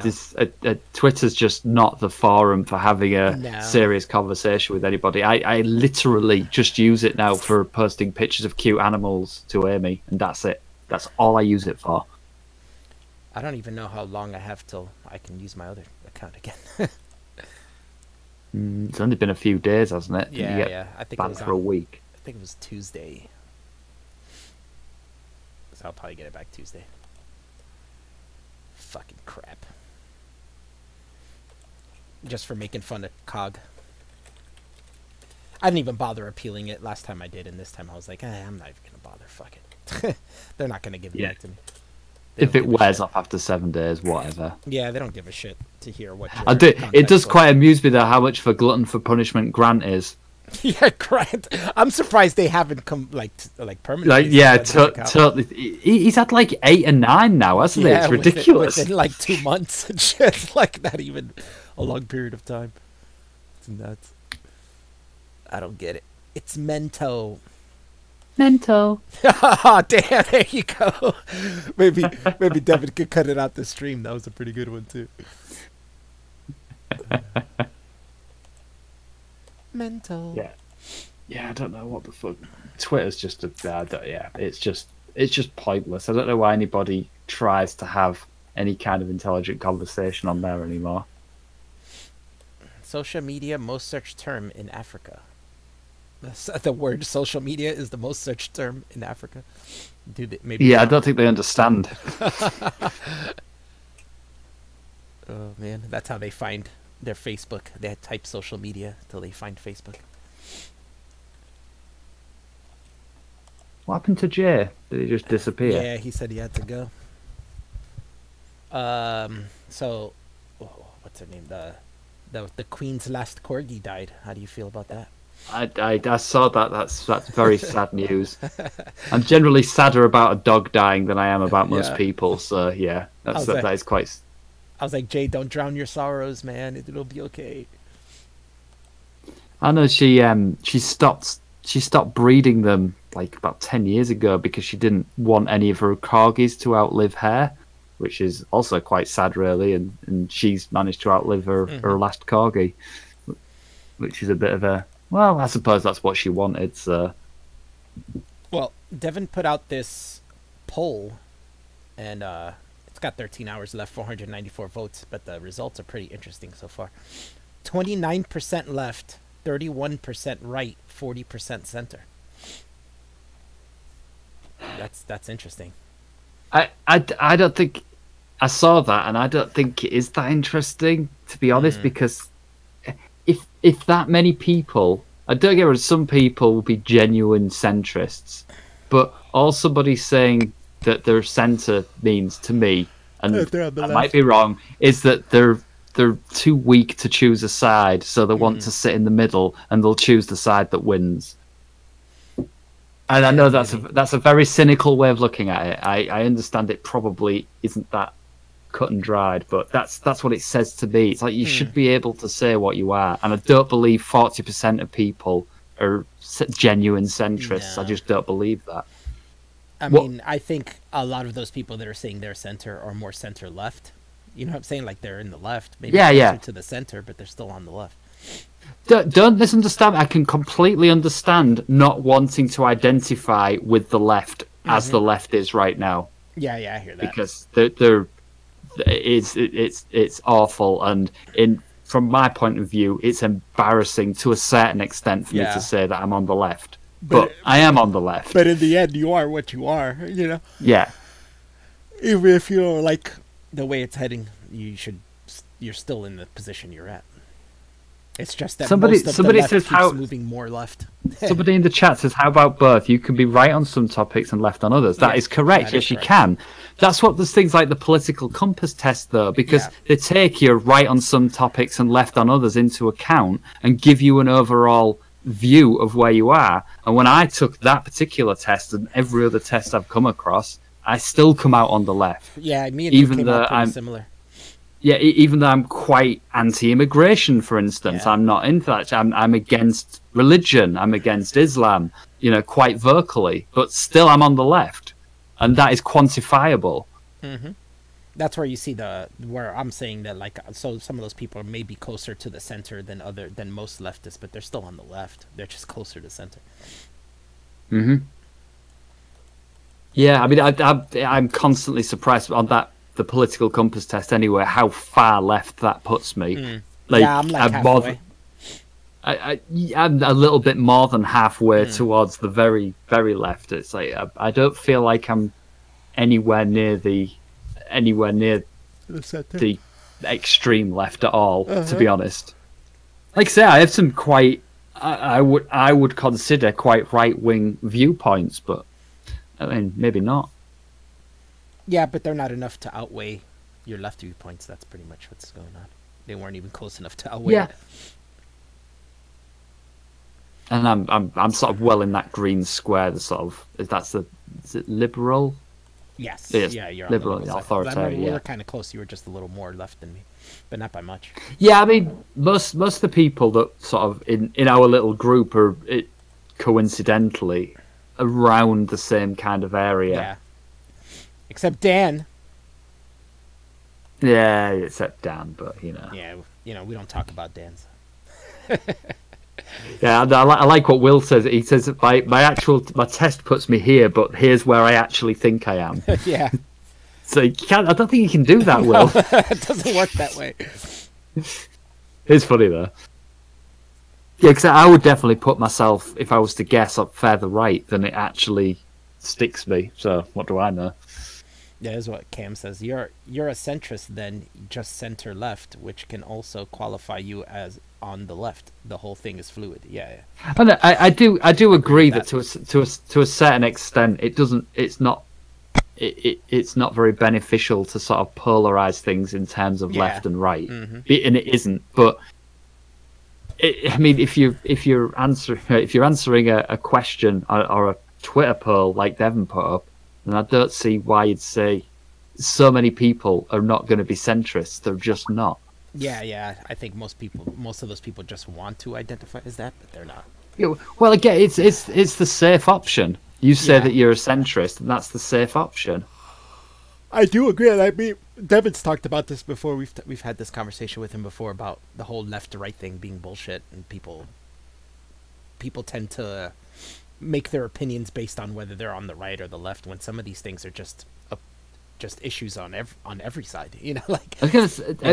Twitter's just not the forum for having a No. serious conversation with anybody. I literally just use it now for posting pictures of cute animals to Amy, and that's it. That's all I use it for. I don't even know how long I have till I can use my other account again. It's only been a few days, hasn't it? Yeah, You get yeah. I think it banned was for a week. I think it was Tuesday. So I'll probably get it back Tuesday. Fucking crap. Just for making fun of COG. I didn't even bother appealing it last time I did, and this time I was like, I'm not even gonna bother. Fuck it. They're not gonna give it back to me. They If don't it give a wears shit. off after 7 days, whatever. Yeah, they don't give a shit to hear what your I do. It context does was. quite amuse me though how much for glutton for punishment Grant is. Yeah, Grant. I'm surprised they haven't come like permanently. Like, yeah, suspended the account. totally. He's had like 8 and 9 now, hasn't he? It's ridiculous. Within like 2 months and shit. Like not even a long period of time. It's nuts. I don't get it. It's mental. Mental. Oh, damn, there you go. Maybe Devin could cut it out the stream. That was a pretty good one too. Mental. Yeah, I don't know what the fuck. Twitter's just it's just pointless. I don't know why anybody tries to have any kind of intelligent conversation on there anymore. Social media most searched term in Africa. The word social media is the most searched term in Africa. Maybe? Yeah, I don't think they understand. Oh man, that's how they find their Facebook. They type social media till they find Facebook. What happened to Jay? Did he just disappear? Yeah, he said he had to go. So, what's her name? The Queen's last corgi died. How do you feel about that? I saw that. That's very sad news. I'm generally sadder about a dog dying than I am about most Yeah. people. So yeah, that is quite. I was like, Jay, don't drown your sorrows, man. It'll be okay. I know she stopped breeding them like about 10 years ago because she didn't want any of her corgis to outlive her, which is also quite sad, really. And she's managed to outlive her last corgi, which is a bit of a, well, I suppose that's what she wanted. So, well, Devin put out this poll, and it's got 13 hours left, 494 votes, but the results are pretty interesting so far. 29% left, 31% right, 40% center. That's interesting. I don't think I saw that, and I don't think it is that interesting, to be honest, because if that many people, I don't get rid of, some people will be genuine centrists, but all somebody's saying that their center means to me, and I might be wrong, is that they're too weak to choose a side, so they want to sit in the middle, and they'll choose the side that wins. And I know that's a very cynical way of looking at it. I understand it probably isn't that cut and dried, but that's what it says to me. It's like you should be able to say what you are, and I don't believe 40% of people are genuine centrists. No. I just don't believe that. I mean, I think a lot of those people that are saying they're center are more center left. You know what I'm saying? Like they're in the left, maybe closer to the center, but they're still on the left. Don't misunderstand. I can completely understand not wanting to identify with the left as the left is right now. Yeah, I hear that. Because it's awful, and from my point of view, it's embarrassing to a certain extent for me to say that I'm on the left. But I am on the left. But in the end, you are what you are, you know? Yeah. Even if you don't like the way it's heading, you're still in the position you're at. It's just that somebody the says keeps moving more left. Somebody in the chat says, how about both? You can be right on some topics and left on others. That is correct. Yes, you can. That's what there's things like the political compass test, though, because they take your right on some topics and left on others into account and give you an overall view of where you are. And when I took that particular test and every other test I've come across, I still come out on the left. Yeah, me and you came out pretty similar. Yeah, even though I'm quite anti-immigration, for instance, I'm not into that. I'm against religion. I'm against Islam, quite vocally. But still, I'm on the left. And that is quantifiable. Mm-hmm. That's where you see where I'm saying that, like, so some of those people are maybe closer to the center than most leftists, but they're still on the left. They're just closer to center. Mm-hmm. Yeah, I mean, I'm constantly surprised on the political compass test anyway, how far left that puts me. Like, I'm like halfway. I'm a little bit more than halfway towards the very, very left. It's like I don't feel like I'm anywhere near the extreme left at all, to be honest. Like I say, I have some quite I would consider quite right-wing viewpoints, but I mean, maybe not. Yeah, but they're not enough to outweigh your left viewpoints. That's pretty much what's going on. They weren't even close enough to outweigh it. And I'm sort of well in that green square. Is it liberal? Yes. Yeah, you're liberal, authoritarian. We were kind of close. You were just a little more left than me, but not by much. Yeah, I mean, most of the people that sort of in our little group are coincidentally around the same kind of area. Yeah. Except Dan. Yeah, except Dan, but Yeah, we don't talk about Dan. So. Yeah, I like what Will says. He says my test puts me here, but here's where I actually think I am. Yeah. So I don't think you can do that, Will. No, it doesn't work that way. It's funny though. Yeah, because I would definitely put myself, if I was to guess, up further right than it actually sticks me. So what do I know? Yeah, that's what Cam says. You're a centrist, then just center left, which can also qualify you as on the left. The whole thing is fluid. Yeah. And I do agree that to a certain extent, it's not very beneficial to sort of polarize things in terms of left and right, and it isn't. But I mean, if you're answering a question or a Twitter poll like Devon put up, then I don't see why you'd say so many people are not going to be centrists. They're just not. Yeah. I think most of those people just want to identify as that, but they're not. Yeah, well, again, it's the safe option. You say that you're a centrist, and that's the safe option. I do agree. I mean, Devin's talked about this before. We've had this conversation with him before about the whole left to right thing being bullshit, and people tend to make their opinions based on whether they're on the right or the left, when some of these things are just issues on every side. You know, like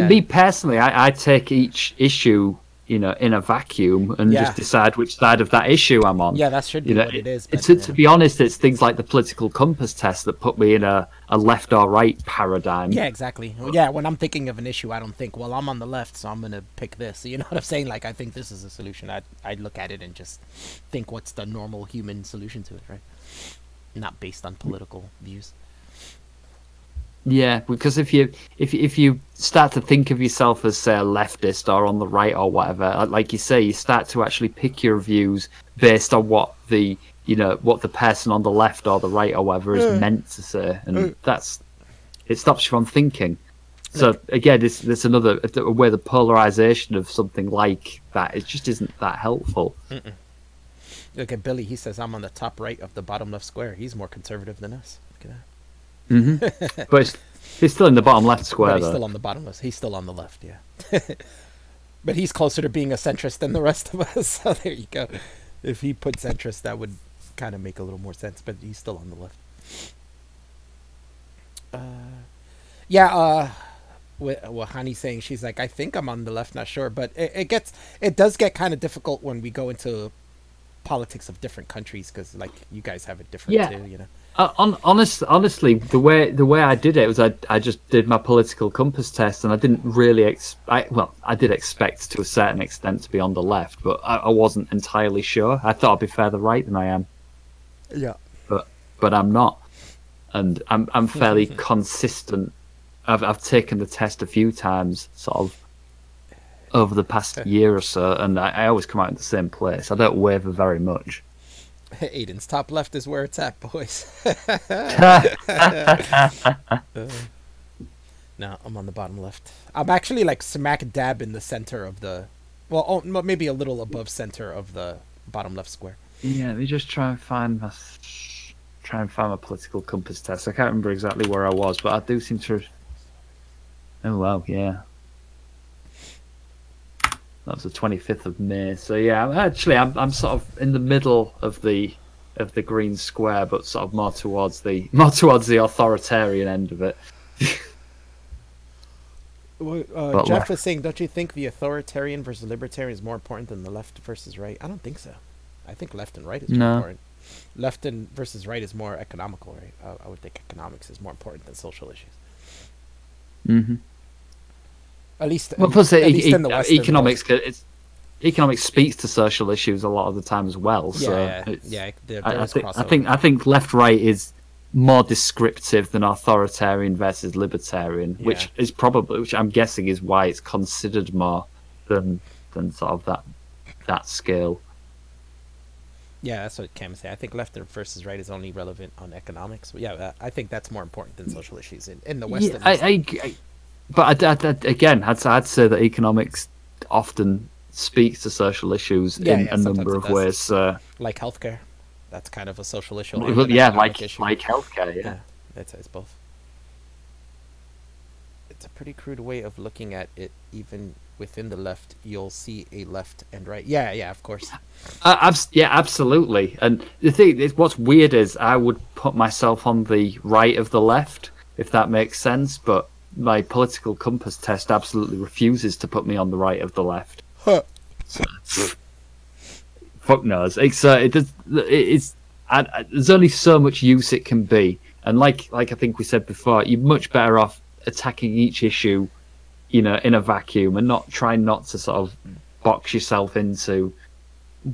me personally, I take each issue, in a vacuum and just decide which side of that issue I'm on. Yeah, that should be what it is. But, to be honest, it's things like the political compass test that put me in a left or right paradigm. Yeah, exactly. Yeah, when I'm thinking of an issue, I don't think, well, I'm on the left, so I'm going to pick this. You know what I'm saying? Like, I think this is a solution. I'd look at it and just think what's the normal human solution to it, right? Not based on political views. Yeah, because if you start to think of yourself as, say, a leftist or on the right or whatever, like you say, you start to actually pick your views based on what the person on the left or the right or whatever is meant to say, and it stops you from thinking. So again, it's another where the polarization of something like that, it just isn't that helpful. Look at Billy. He says, "I'm on the top right of the bottom left square." He's more conservative than us. Look at that. But he's still in the bottom left square. But he's still on the bottom left. He's still on the left, yeah. But he's closer to being a centrist than the rest of us. So there you go. If he put centrist, that would kind of make a little more sense. But he's still on the left. What Hani's saying, she's like, I think I'm on the left, not sure. But it does get kind of difficult when we go into politics of different countries, because like you guys have it different too, you know. Honestly, the way I did it was I just did my political compass test, and I didn't really I did expect to a certain extent to be on the left, but I wasn't entirely sure. I thought I'd be further right than I am. Yeah. But I'm not, and I'm fairly consistent. I've taken the test a few times, sort of over the past year or so, and I always come out in the same place. I don't waver very much. Aiden's top left is where it's at, boys. No, I'm on the bottom left. I'm actually like smack dab in the center of the, maybe a little above center of the bottom left square. Yeah, let me just try and find my political compass test. I can't remember exactly where I was, but I do seem to. Oh wow, yeah. That was the 25th of May. So yeah, I'm sort of in the middle of the green square, but sort of more towards the authoritarian end of it. Jeff is saying, don't you think the authoritarian versus libertarian is more important than the left versus right? I don't think so. I think left and right is more important. Left and versus right is more economical, right? I would think economics is more important than social issues. Mm-hmm. At least in the West, economics speaks to social issues a lot of the time as well. So I think left right is more descriptive than authoritarian versus libertarian, which I'm guessing is why it's considered more than sort of that scale. Yeah, that's what Cam said. I think left versus right is only relevant on economics. But yeah, I think that's more important than social issues in the West. Yeah, but I'd say that economics often speaks to social issues in a number of ways. Like healthcare, that's kind of a social issue. Yeah, like healthcare. Yeah, it's both. It's a pretty crude way of looking at it. Even within the left, you'll see a left and right. Yeah, of course. Absolutely. And the thing is, what's weird is I would put myself on the right of the left, if that makes sense, but my political compass test absolutely refuses to put me on the right of the left. Huh. So, fuck knows. There's only so much use it can be, and like I think we said before, you're much better off attacking each issue, in a vacuum, and trying not to sort of box yourself into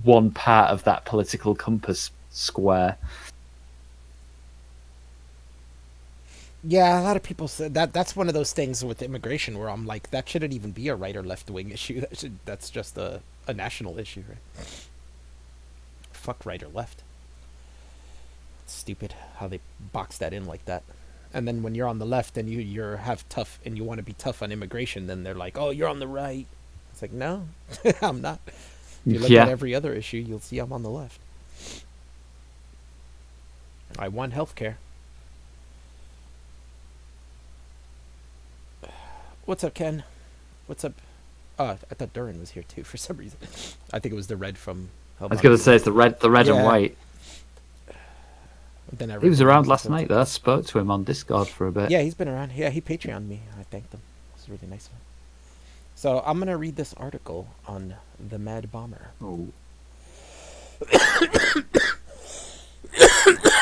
one part of that political compass square. Yeah, a lot of people said that's one of those things with immigration where I'm like, that shouldn't even be a right or left wing issue. That's just a national issue, right? Fuck right or left. It's stupid how they box that in like that. And then when you're on the left and you have tough and you want to be tough on immigration, then they're like, oh, you're on the right. It's like, no, I'm not. If you look at every other issue, you'll see I'm on the left. I want healthcare. What's up, Ken? What's up? I thought Duran was here too for some reason. I think it was the red from Hellbound. I was going to say it's the red and white. Then he was around last night though. I spoke to him on Discord for a bit. Yeah, he's been around. Yeah, he Patreoned me. I thanked him. It was really nice of him. So I'm going to read this article on the MAGA Bomber. Oh.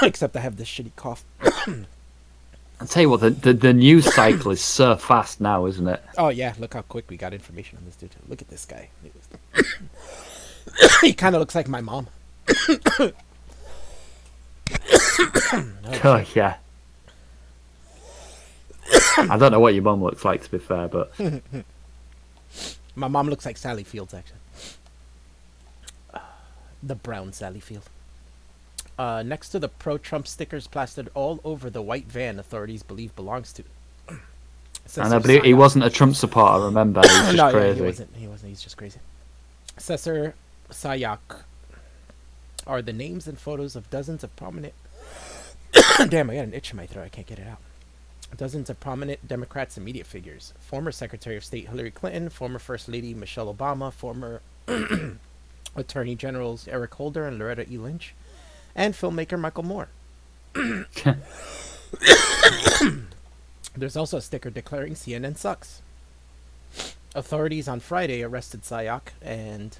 Except I have this shitty cough. I'll tell you what, the news cycle is so fast now, isn't it? Oh yeah, look how quick we got information on this dude. Look at this guy. He kind of looks like my mom. Oh yeah. I don't know what your mom looks like, to be fair, but my mom looks like Sally Fields, actually. The brown Sally Field. Next to the pro-Trump stickers plastered all over the white van authorities believe belongs to. And I believe he wasn't a Trump supporter, remember? He was just crazy. Yeah, he wasn't. He's just crazy. Cesar Sayak are the names and photos of dozens of prominent... Damn, I got an itch in my throat. I can't get it out. Dozens of prominent Democrats and media figures. Former Secretary of State Hillary Clinton, former First Lady Michelle Obama, former Attorney Generals Eric Holder and Loretta E. Lynch, and filmmaker Michael Moore. There's also a sticker declaring CNN sucks. Authorities on Friday arrested Sayak and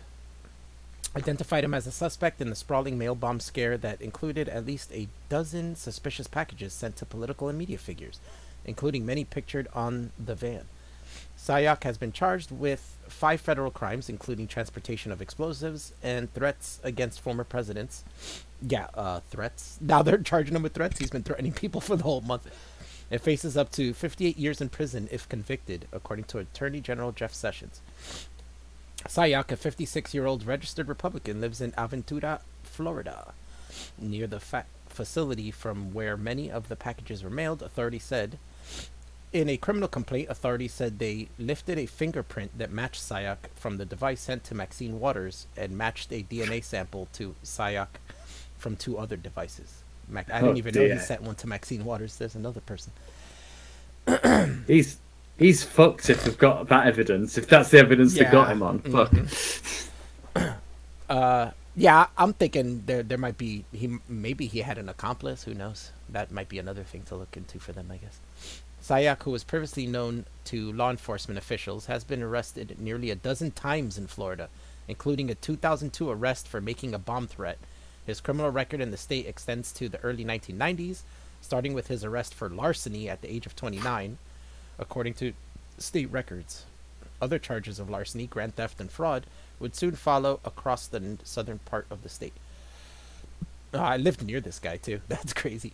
identified him as a suspect in the sprawling mail bomb scare that included at least a dozen suspicious packages sent to political and media figures, including many pictured on the van. Sayak has been charged with 5 federal crimes, including transportation of explosives and threats against former presidents. Yeah, threats. Now they're charging him with threats. He's been threatening people for the whole month. It faces up to 58 years in prison if convicted, according to Attorney General Jeff Sessions. Sayak, a 56-year-old registered Republican, lives in Aventura, Florida. Near the facility from where many of the packages were mailed, authorities said. In a criminal complaint, authorities said they lifted a fingerprint that matched Sayak from the device sent to Maxine Waters and matched a DNA sample to Sayak from 2 other devices. I didn't even know he sent one to Maxine Waters. There's another person. He's fucked if we've got that evidence. If that's the evidence they got him on. Fuck. Yeah, I'm thinking there might be maybe he had an accomplice. Who knows? That might be another thing to look into for them, I guess. Sayak, who was previously known to law enforcement officials, has been arrested nearly a dozen times in Florida, including a 2002 arrest for making a bomb threat. His criminal record in the state extends to the early 1990s, starting with his arrest for larceny at the age of 29, according to state records. Other charges of larceny, grand theft, and fraud would soon follow across the southern part of the state. I lived near this guy, too. That's crazy.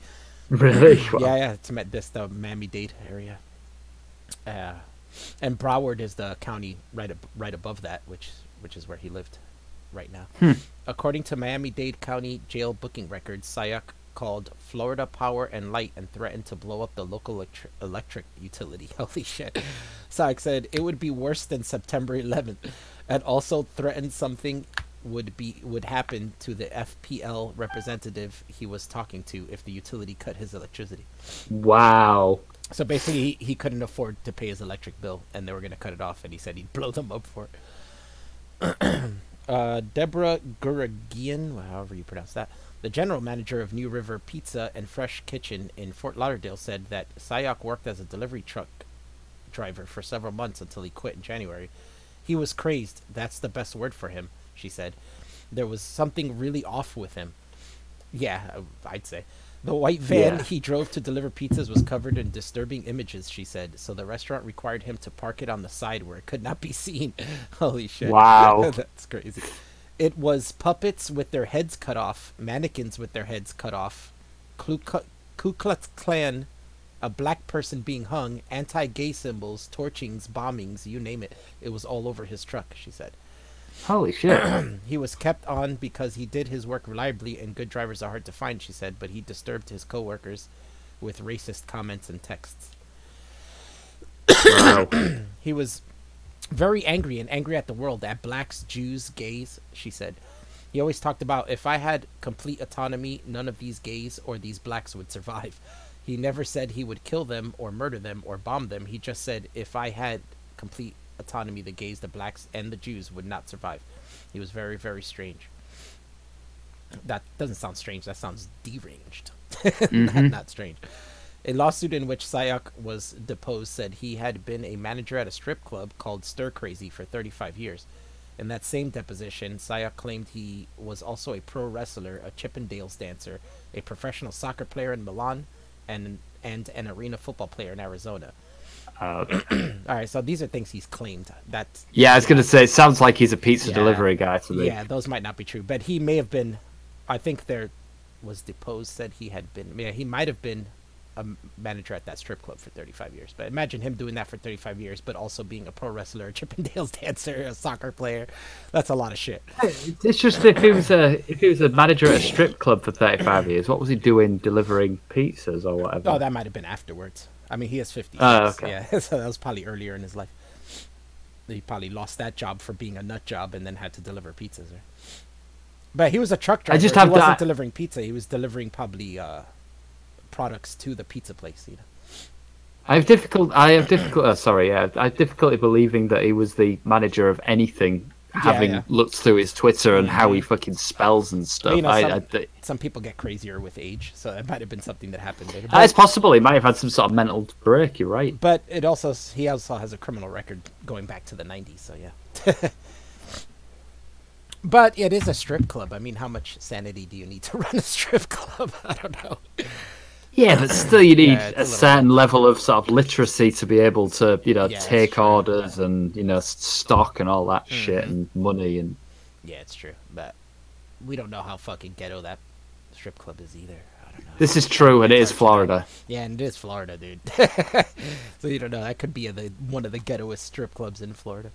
Really? Wow. Yeah, it's the Miami-Dade area. And Broward is the county right above that, which is where he lived right now. According to Miami-Dade County jail booking records, Sayak called Florida Power and Light and threatened to blow up the local electric utility. Holy shit. Sayak said it would be worse than September 11th, and also threatened something would happen to the FPL representative he was talking to if the utility cut his electricity. Wow. So basically he couldn't afford to pay his electric bill and they were going to cut it off, and he said he'd blow them up for it. Deborah Guragian, however you pronounce that, the general manager of New River Pizza and Fresh Kitchen in Fort Lauderdale, said that Sayak worked as a delivery truck driver for several months until he quit in January. He was crazed. That's the best word for him, she said. There was something really off with him. Yeah, I'd say. The white van he drove to deliver pizzas was covered in disturbing images, she said, so the restaurant required him to park it on the side where it could not be seen. Holy shit. Wow. That's crazy. It was puppets with their heads cut off, mannequins with their heads cut off, Ku Klux Klan, a black person being hung, anti-gay symbols, torchings, bombings, you name it. It was all over his truck, she said. Holy shit. He was kept on because he did his work reliably and good drivers are hard to find, she said, but he disturbed his co-workers. with racist comments and texts. Wow. He was very angry and angry at the world, at blacks, Jews, gays, she said. He always talked about, if I had complete autonomy, none of these gays or these blacks would survive. He never said he would kill them or murder them or bomb them. He just said, if I had complete autonomy, the gays, the blacks, and the Jews would not survive. He was very, very strange. That doesn't sound strange. That sounds deranged. Not strange. A lawsuit in which Sayoc was deposed said he had been a manager at a strip club called Stir Crazy for 35 years. In that same deposition, Sayoc claimed he was also a pro wrestler, a Chippendales dancer, a professional soccer player in Milan, and an arena football player in Arizona. All right, so these are things he's claimed. I was going to say, it sounds like he's a pizza delivery guy to me. Yeah, those might not be true, but he may have been. I think there was deposed said he had been. Yeah, he might have been a manager at that strip club for 35 years. But imagine him doing that for 35 years, but also being a pro wrestler, a Chippendales dancer, a soccer player. That's a lot of shit. It's just if he was a manager at a strip club for 35 years, what was he doing delivering pizzas or whatever? Oh, that might have been afterwards. I mean, he is 50. Okay. Yeah, so that was probably earlier in his life. He probably lost that job for being a nut job and then had to deliver pizzas. Right? But he was a truck driver. He wasn't delivering pizza. He was delivering probably products to the pizza place. You know? I have difficulty believing that he was the manager of anything, having looked through his Twitter and how he fucking spells and stuff. You know, some people get crazier with age, so it might have been something that happened later. It's possible he might have had some sort of mental break. You're right. But he also has a criminal record going back to the 90s. So yeah. But it is a strip club. I mean, how much sanity do you need to run a strip club? I don't know. Yeah, but still, you need a certain level of sort of literacy to be able to, take orders and stock and all that shit and money and. Yeah, it's true, but we don't know how fucking ghetto that strip club is either. I don't know. This is true, and it is Florida. Yeah, and it is Florida, dude. So you don't know. That could be one of the ghettoest strip clubs in Florida.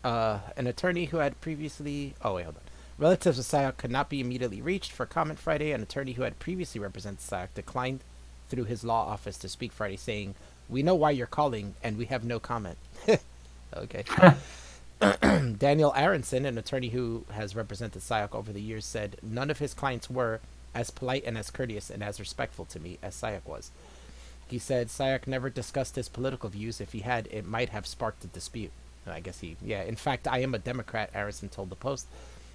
An attorney who had previously... Oh, wait, hold on. Relatives of Sayoc could not be immediately reached for comment Friday. An attorney who had previously represented Sayoc declined through his law office to speak Friday, saying, "We know why you're calling, and we have no comment." Okay. Daniel Aronson, an attorney who has represented Sayoc over the years, said, "None of his clients were as polite and as courteous and as respectful to me as Sayoc was." He said Sayoc never discussed his political views. If he had, it might have sparked a dispute. I guess in fact, I am a Democrat, Aronson told the Post.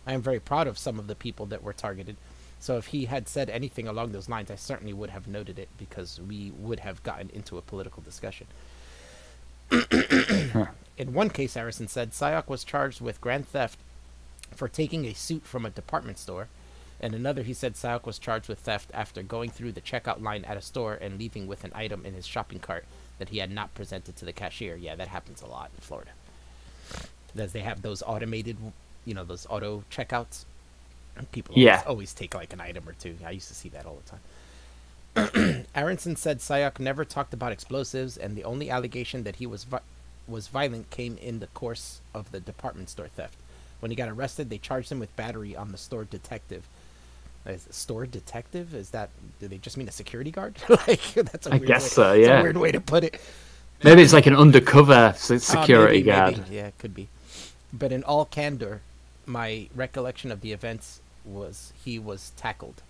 I am very proud of some of the people that were targeted. So if he had said anything along those lines, I certainly would have noted it because we would have gotten into a political discussion. In one case, Aronson said, Sayoc was charged with grand theft for taking a suit from a department store. And another, he said Sayoc was charged with theft after going through the checkout line at a store and leaving with an item in his shopping cart that he had not presented to the cashier. Yeah, that happens a lot in Florida. As they have those automated, those auto checkouts. People always take like an item or two. I used to see that all the time. Aronson said Sayoc never talked about explosives, and the only allegation that he was violent came in the course of the department store theft. When he got arrested, they charged him with battery on the store detective. Store detective? Do they just mean a security guard? That's a weird way. So, yeah. That's a weird way to put it. Maybe it's like an undercover security guard. Maybe. Yeah, it could be. But in all candor, my recollection of the events was he was tackled.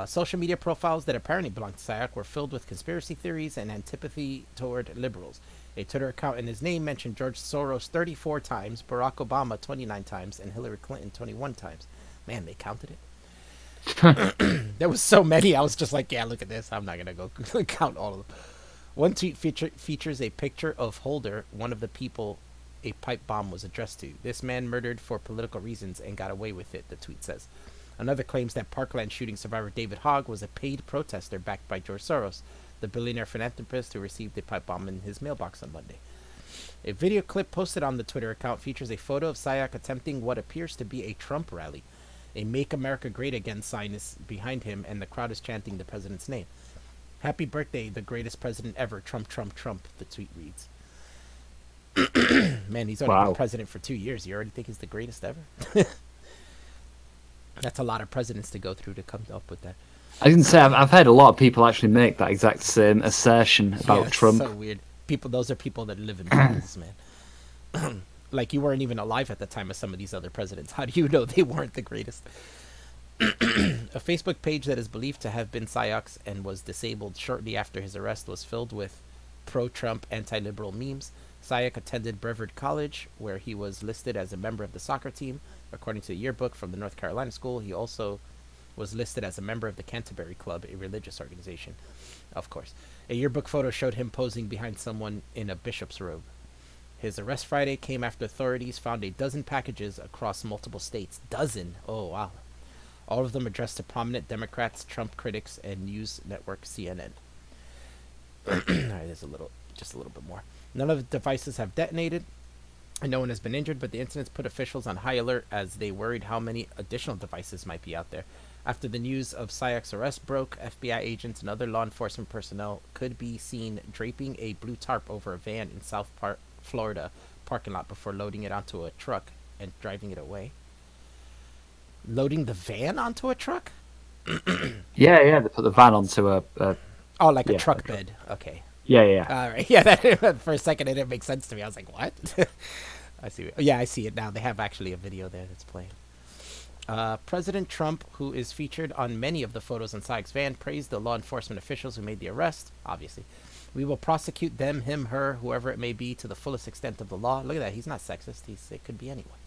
Social media profiles that apparently belonged to Sayoc were filled with conspiracy theories and antipathy toward liberals. A Twitter account in his name mentioned George Soros 34 times, Barack Obama 29 times, and Hillary Clinton 21 times. Man, they counted it. There was so many, I was just like, yeah, look at this. I'm not going to go count all of them. One tweet features a picture of Holder, one of the people a pipe bomb was addressed to. This man murdered for political reasons and got away with it, the tweet says. Another claims that Parkland shooting survivor David Hogg was a paid protester backed by George Soros, the billionaire philanthropist who received a pipe bomb in his mailbox on Monday. A video clip posted on the Twitter account features a photo of Sayoc attempting what appears to be a Trump rally. A Make America Great Again sign is behind him, and the crowd is chanting the president's name. Happy birthday, the greatest president ever, Trump, Trump, Trump, the tweet reads. Man, he's only been president for 2 years. You already think he's the greatest ever? That's a lot of presidents to go through to come up with that. I didn't say I've heard a lot of people actually make that exact same assertion about Trump. So weird. Those are people that live in bubbles, man. Like, you weren't even alive at the time of some of these other presidents. How do you know they weren't the greatest? A Facebook page that is believed to have been Sayok's and was disabled shortly after his arrest was filled with pro-Trump, anti-liberal memes. Sayok attended Brevard College, where he was listed as a member of the soccer team. According to a yearbook from the North Carolina school, he also was listed as a member of the Canterbury Club, a religious organization. Of course. A yearbook photo showed him posing behind someone in a bishop's robe. His arrest Friday came after authorities found a dozen packages across multiple states. Dozen? Oh, wow. All of them addressed to prominent Democrats, Trump critics, and news network CNN. All right, there's just a little bit more. None of the devices have detonated, and no one has been injured, but the incidents put officials on high alert as they worried how many additional devices might be out there. After the news of Sayok's arrest broke, FBI agents and other law enforcement personnel could be seen draping a blue tarp over a van in South Florida parking lot before loading it onto a truck and driving it away. Loading the van onto a truck? Yeah, they put the van onto a a truck bed. Okay. Yeah. All right. Yeah, that, for a second it didn't make sense to me. I was like, what? I see. Yeah, I see it now. They have actually a video there that's playing. President Trump, who is featured on many of the photos in Sayok's van, praised the law enforcement officials who made the arrest, obviously. We will prosecute them, him, her, whoever it may be, to the fullest extent of the law. Look at that. He's not sexist. It could be anyone.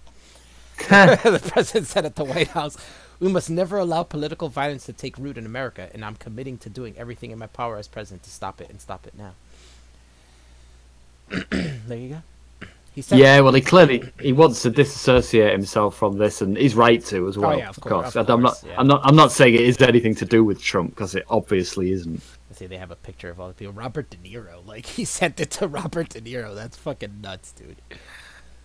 The president said at the White House, we must never allow political violence to take root in America, and I'm committing to doing everything in my power as president to stop it, and stop it now. There you go. He said, well, he wants to disassociate himself from this, and he's right to as well. Oh, yeah, of course. I'm not saying it is anything to do with Trump, because it obviously isn't. I see they have a picture of all the people. Robert De Niro, like, he sent it to Robert De Niro. That's fucking nuts, dude.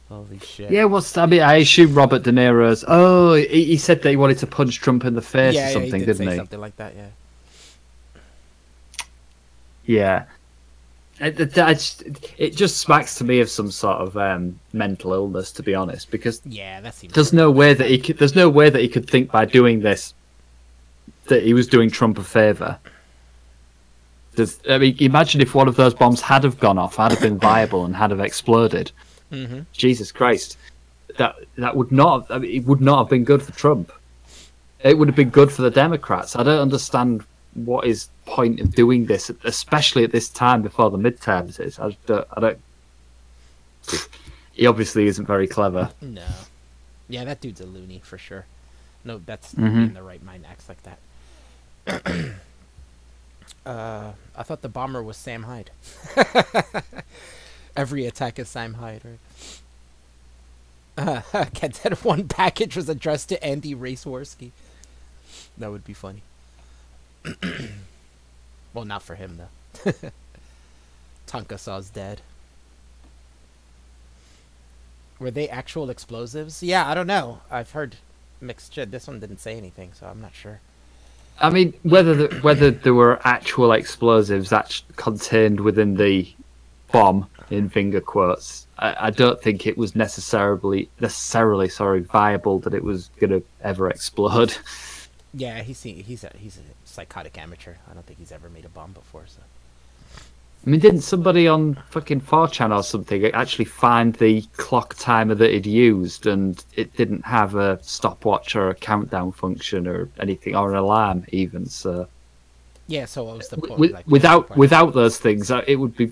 Holy shit. Yeah, I assume Robert De Niro's. Oh, he said that he wanted to punch Trump in the face or something, he didn't he? Something like that, yeah. Yeah. It just smacks to me of some sort of mental illness, to be honest, because that seems there's no way that he could think by doing this that he was doing Trump a favor. Imagine if one of those bombs had have gone off, had have been viable, and had have exploded. Mm-hmm. Jesus Christ, that would not. It would not have been good for Trump. It would have been good for the Democrats. I don't understand what is point of doing this, especially at this time before the midterms is. I don't. He obviously isn't very clever. No. Yeah, that dude's a loony for sure. No, that's in the right mind acts like that. I thought the bomber was Sam Hyde. Every attack is Sam Hyde, right? Ken said one package was addressed to Andy Raceworski. That would be funny. Well, not for him, though. Tonka Saw's dead. Were they actual explosives? Yeah, I don't know. I've heard mixed shit. This one didn't say anything, so I'm not sure. I mean, whether there were actual explosives contained within the bomb, in finger quotes, I don't think it was necessarily viable that it was going to ever explode. Yeah, he's a psychotic amateur. I don't think he's ever made a bomb before. So, I mean, didn't somebody on fucking 4chan or something actually find the clock timer that he'd used, and it didn't have a stopwatch or a countdown function or anything, or an alarm even? So yeah, so what was the point? Without those things, it would be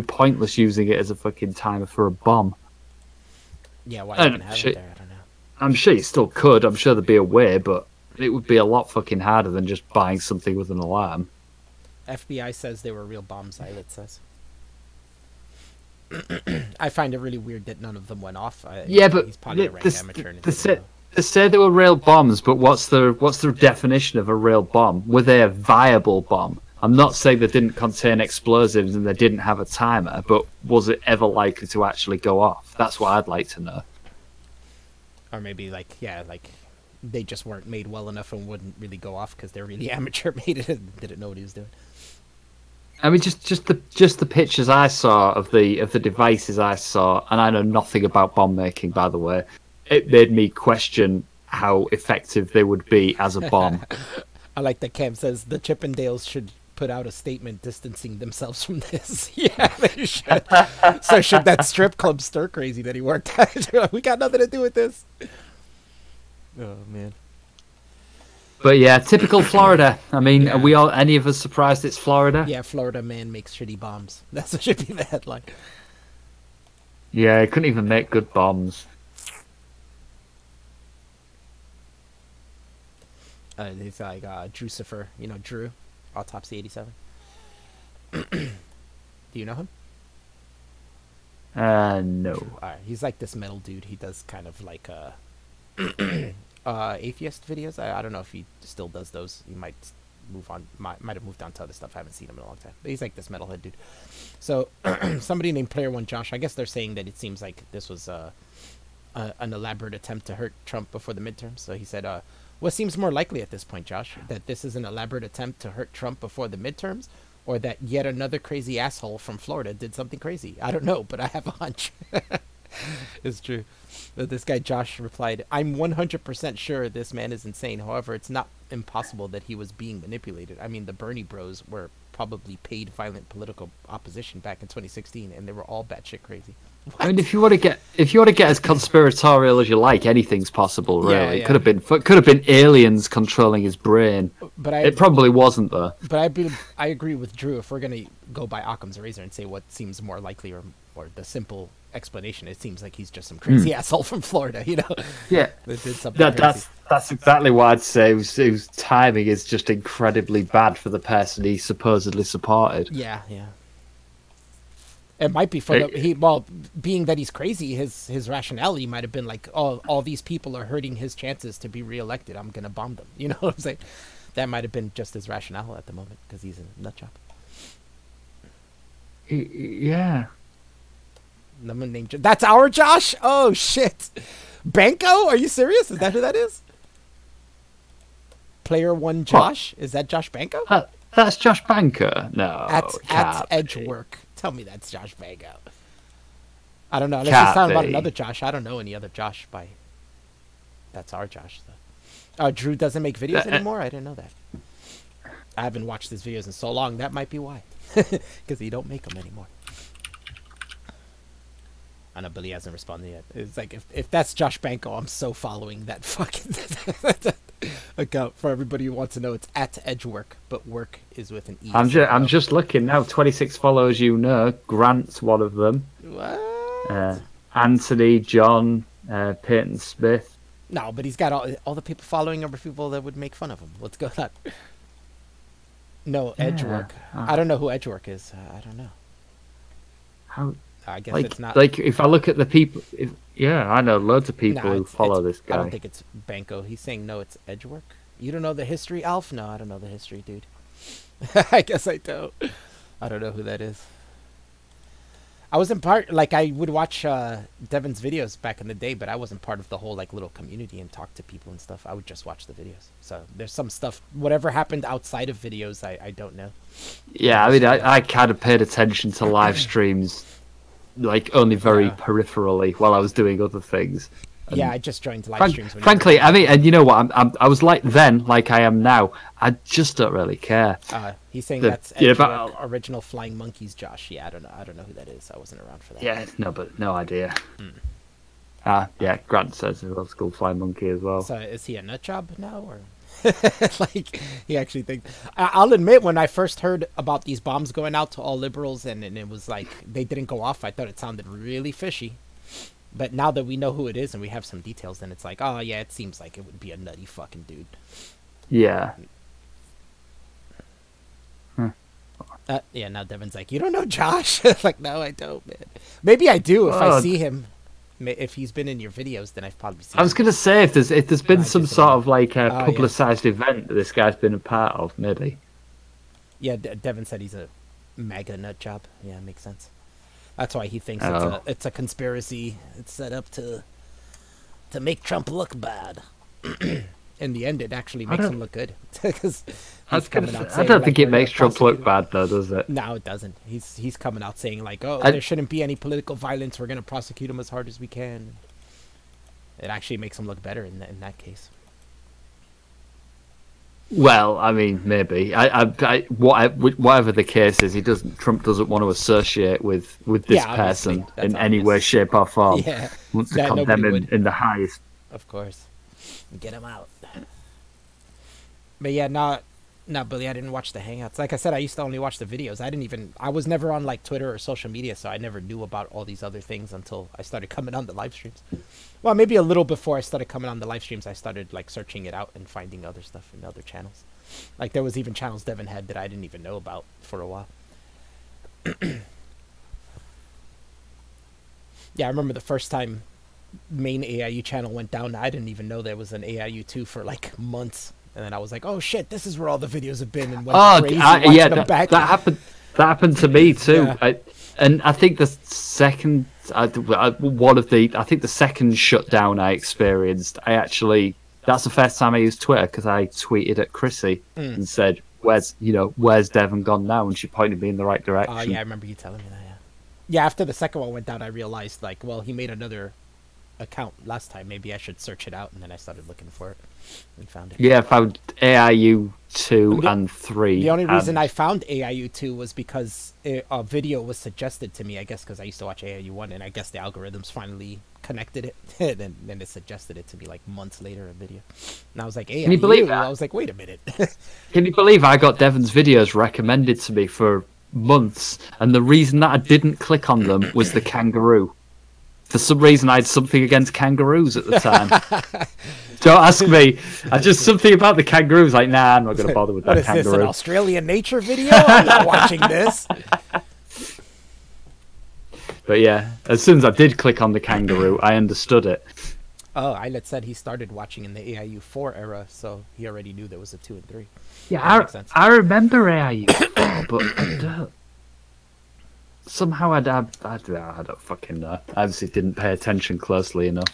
pointless using it as a fucking timer for a bomb. Yeah, why even have it there? I don't know. I'm sure you still could. I'm sure there'd be a way, but it would be a lot fucking harder than just buying something with an alarm. FBI says they were real bombs, Eilert says. I find it really weird that none of them went off. But he's probably a rank amateur. They say they were real bombs, but what's the definition of a real bomb? Were they a viable bomb? I'm not saying they didn't contain explosives and they didn't have a timer, but was it ever likely to actually go off? That's what I'd like to know. Or maybe they just weren't made well enough and wouldn't really go off because they're really amateur made it and didn't know what he was doing. I mean, just the pictures I saw of the devices I saw, and I know nothing about bomb making, by the way. It made me question how effective they would be as a bomb. I like that Cam says the Chippendales should put out a statement distancing themselves from this. Yeah, they should. So should that strip club stir crazy that he worked at. We got nothing to do with this. Oh, man. But yeah, typical Florida. I mean, Yeah. are we all, any of us surprised it's Florida? Yeah, Florida man makes shitty bombs. That's what should be the headline. Yeah, it couldn't even make good bombs. It's like Drucifer, you know, Drew, Autopsy 87. Do you know him? No. Alright, he's like this metal dude. He does kind of like atheist videos. I don't know if he still does those. He might move on. Might have moved on to other stuff. I haven't seen him in a long time. But he's like this metalhead dude. So somebody named Player One Josh. I guess they're saying that it seems like this was an elaborate attempt to hurt Trump before the midterms. So he said, "What seems more likely at this point, Josh? That this is an elaborate attempt to hurt Trump before the midterms, or that yet another crazy asshole from Florida did something crazy? I don't know, but I have a hunch." It's true. This guy Josh replied, "I'm 100% sure this man is insane. However, it's not impossible that he was being manipulated. I mean, the Bernie bros were probably paid violent political opposition back in 2016, and they were all batshit crazy." What? I mean, if you want to get as conspiratorial as you like, anything's possible. Really, Yeah, it yeah. could have been aliens controlling his brain. But It probably wasn't though. But I agree with Drew. If we're gonna go by Occam's razor and say what seems more likely, or the simple explanation, it seems like he's just some crazy asshole from Florida. You know? Yeah, That did something crazy. that's exactly what I'd say. His timing is just incredibly bad for the person he supposedly supported. Yeah, yeah. It might be being that he's crazy, his rationality might have been like, oh, all these people are hurting his chances to be reelected. I'm gonna bomb them. You know what I'm saying? That might have been just his rationale at the moment because he's a nut job. Yeah. Someone named That's our Josh. Oh shit, Banco? Are you serious? Is that who that is? Player One Josh? Is that Josh Banco? That's Josh Banker. No, At can't be. Edgework. Tell me that's Josh Banco. I don't know. Unless Can't he's talking about be. another Josh. I don't know any other Josh by. That's our Josh, though. Drew doesn't make videos anymore? I didn't know that. I haven't watched his videos in so long. That might be why. Because he don't make them anymore. I know Billy hasn't responded yet. It's like, if that's Josh Banco, I'm so following that fucking account. For everybody who wants to know, it's at Edgework, but work is with an E. I'm just looking now. 26 followers, you know. Grant's one of them. What? Anthony, John, Peyton Smith. No, but he's got all the people following him are people that would make fun of him. Let's go that. No, Edgework. I don't know who Edgework is. I don't know. How? I guess Like, it's not. like if I look at the people, I know loads of people who follow this guy. I don't think it's Banco. He's saying no, it's Edgework. You don't know the history, Alf? No, I don't know the history, dude. I guess I don't. I don't know who that is. I wasn't part, like, I would watch Devin's videos back in the day, but I wasn't part of the whole, like, little community and talk to people and stuff. I would just watch the videos. So there's some stuff, whatever happened outside of videos, I don't know. Yeah, I mean, I kind of paid attention to live streams, like, only very peripherally while I was doing other things. Yeah, I just joined live streams. Frankly, I mean, and you know what? I was like then, like I am now. I just don't really care. He's saying that's original Flying Monkeys, Josh. Yeah, I don't know who that is. I wasn't around for that. Yeah, no idea. Yeah, Grant says it was called Flying Monkey as well. So is he a nut job now, or like he actually thinks? I'll admit, when I first heard about these bombs going out to all liberals, and it was like they didn't go off, I thought it sounded really fishy. But now that we know who it is and we have some details, then it's like, oh yeah, it seems like it would be a nutty fucking dude. Yeah. Yeah, now Devin's like, you don't know Josh? Like, no, I don't, man. Maybe I do if I see him. If he's been in your videos, then I've probably seen him. I was going to say, if there's been some sort of like a publicized event that this guy's been a part of, maybe. Yeah, Devin said he's a MAGA nut job. Yeah, makes sense. That's why he thinks it's a conspiracy. It's set up to make Trump look bad. In the end, it actually makes him look good. Because I don't think it makes Trump look bad, though, does it? No, it doesn't. He's coming out saying like, "Oh, there shouldn't be any political violence. We're going to prosecute him as hard as we can." It actually makes him look better in that case. Well, I mean, maybe. Whatever the case is, Trump doesn't want to associate with this person in any way, shape, or form. Yeah, wants to condemn him in the highest. Of course, get him out. But yeah, not Billy. I didn't watch the Hangouts. Like I said, I used to only watch the videos. I was never on like Twitter or social media, so I never knew about all these other things until I started coming on the live streams. Well, maybe a little before I started coming on the live streams, I started like searching it out and finding other stuff in other channels. Like there was even channels Devin had that I didn't even know about for a while. Yeah, I remember the first time main AIU channel went down. I didn't even know there was an AIU2 for like months. And then I was like, "Oh shit, this is where all the videos have been." And went crazy yeah, that happened. That happened to me too. Yeah. I think the second, I think the second shutdown I experienced, that's the first time I used Twitter because I tweeted at Chrissy and said, "Where's Devon gone now?" And she pointed me in the right direction. Oh yeah, I remember you telling me that. Yeah. Yeah, after the second one went down, I realized like, well, he made another account last time. Maybe I should search it out, and then I started looking for it and found it. Yeah, I found AIU 2 and 3. The only reason I found AIU 2 was because a video was suggested to me, I guess because I used to watch AIU 1, and I guess the algorithms finally connected it, and then it suggested it to me like months later, a video. And I was like, AIU? Can you believe that? I was like, wait a minute. Can you believe I got Devon's videos recommended to me for months, and the reason that I didn't click on them was the kangaroo. For some reason, I had something against kangaroos at the time. Don't ask me. I just something about the kangaroos. Like, nah, I'm not going to bother with that kangaroo. What is this, an Australian nature video? I'm not watching this. But yeah, as soon as I did click on the kangaroo, I understood it. Oh, Eilert said he started watching in the AIU 4 era, so he already knew there was a 2 and 3. Yeah, I remember AIU 4, but somehow I don't fucking know. I obviously didn't pay attention closely enough.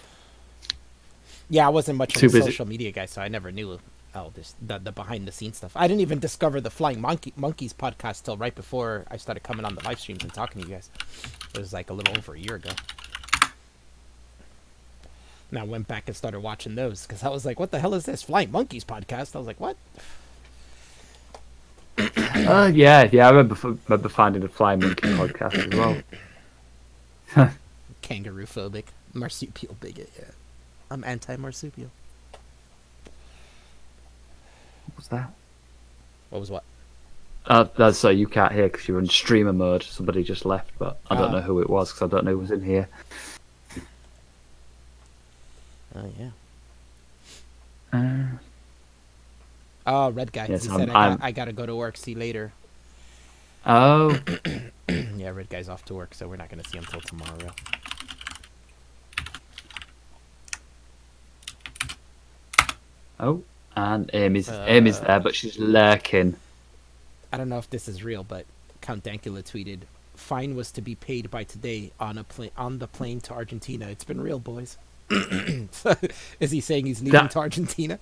Yeah, I wasn't much of a social media guy, so I never knew the behind the scenes stuff. I didn't even discover the Flying Monkeys podcast till right before I started coming on the live streams and talking to you guys. It was like a little over a year ago. And I went back and started watching those because I was like, "What the hell is this Flying Monkeys podcast?" I was like, "What?" Yeah, I remember finding the Flying Monkey podcast as well. Kangaroo phobic, marsupial bigot. Yeah, I'm anti-marsupial. What was that? What was what? That's so you can't hear because you're in streamer mode. Somebody just left, but I don't know who it was because I don't know who was in here. Oh yeah. Oh, red guy. Yes, he said I gotta go to work. See you later. Oh. Yeah, red guy's off to work, so we're not gonna see him till tomorrow. Oh, and Amy's there, but she's lurking. I don't know if this is real, but Count Dankula tweeted, "Fine was to be paid by today on the plane to Argentina. It's been real, boys." Is he saying he's leaving to Argentina?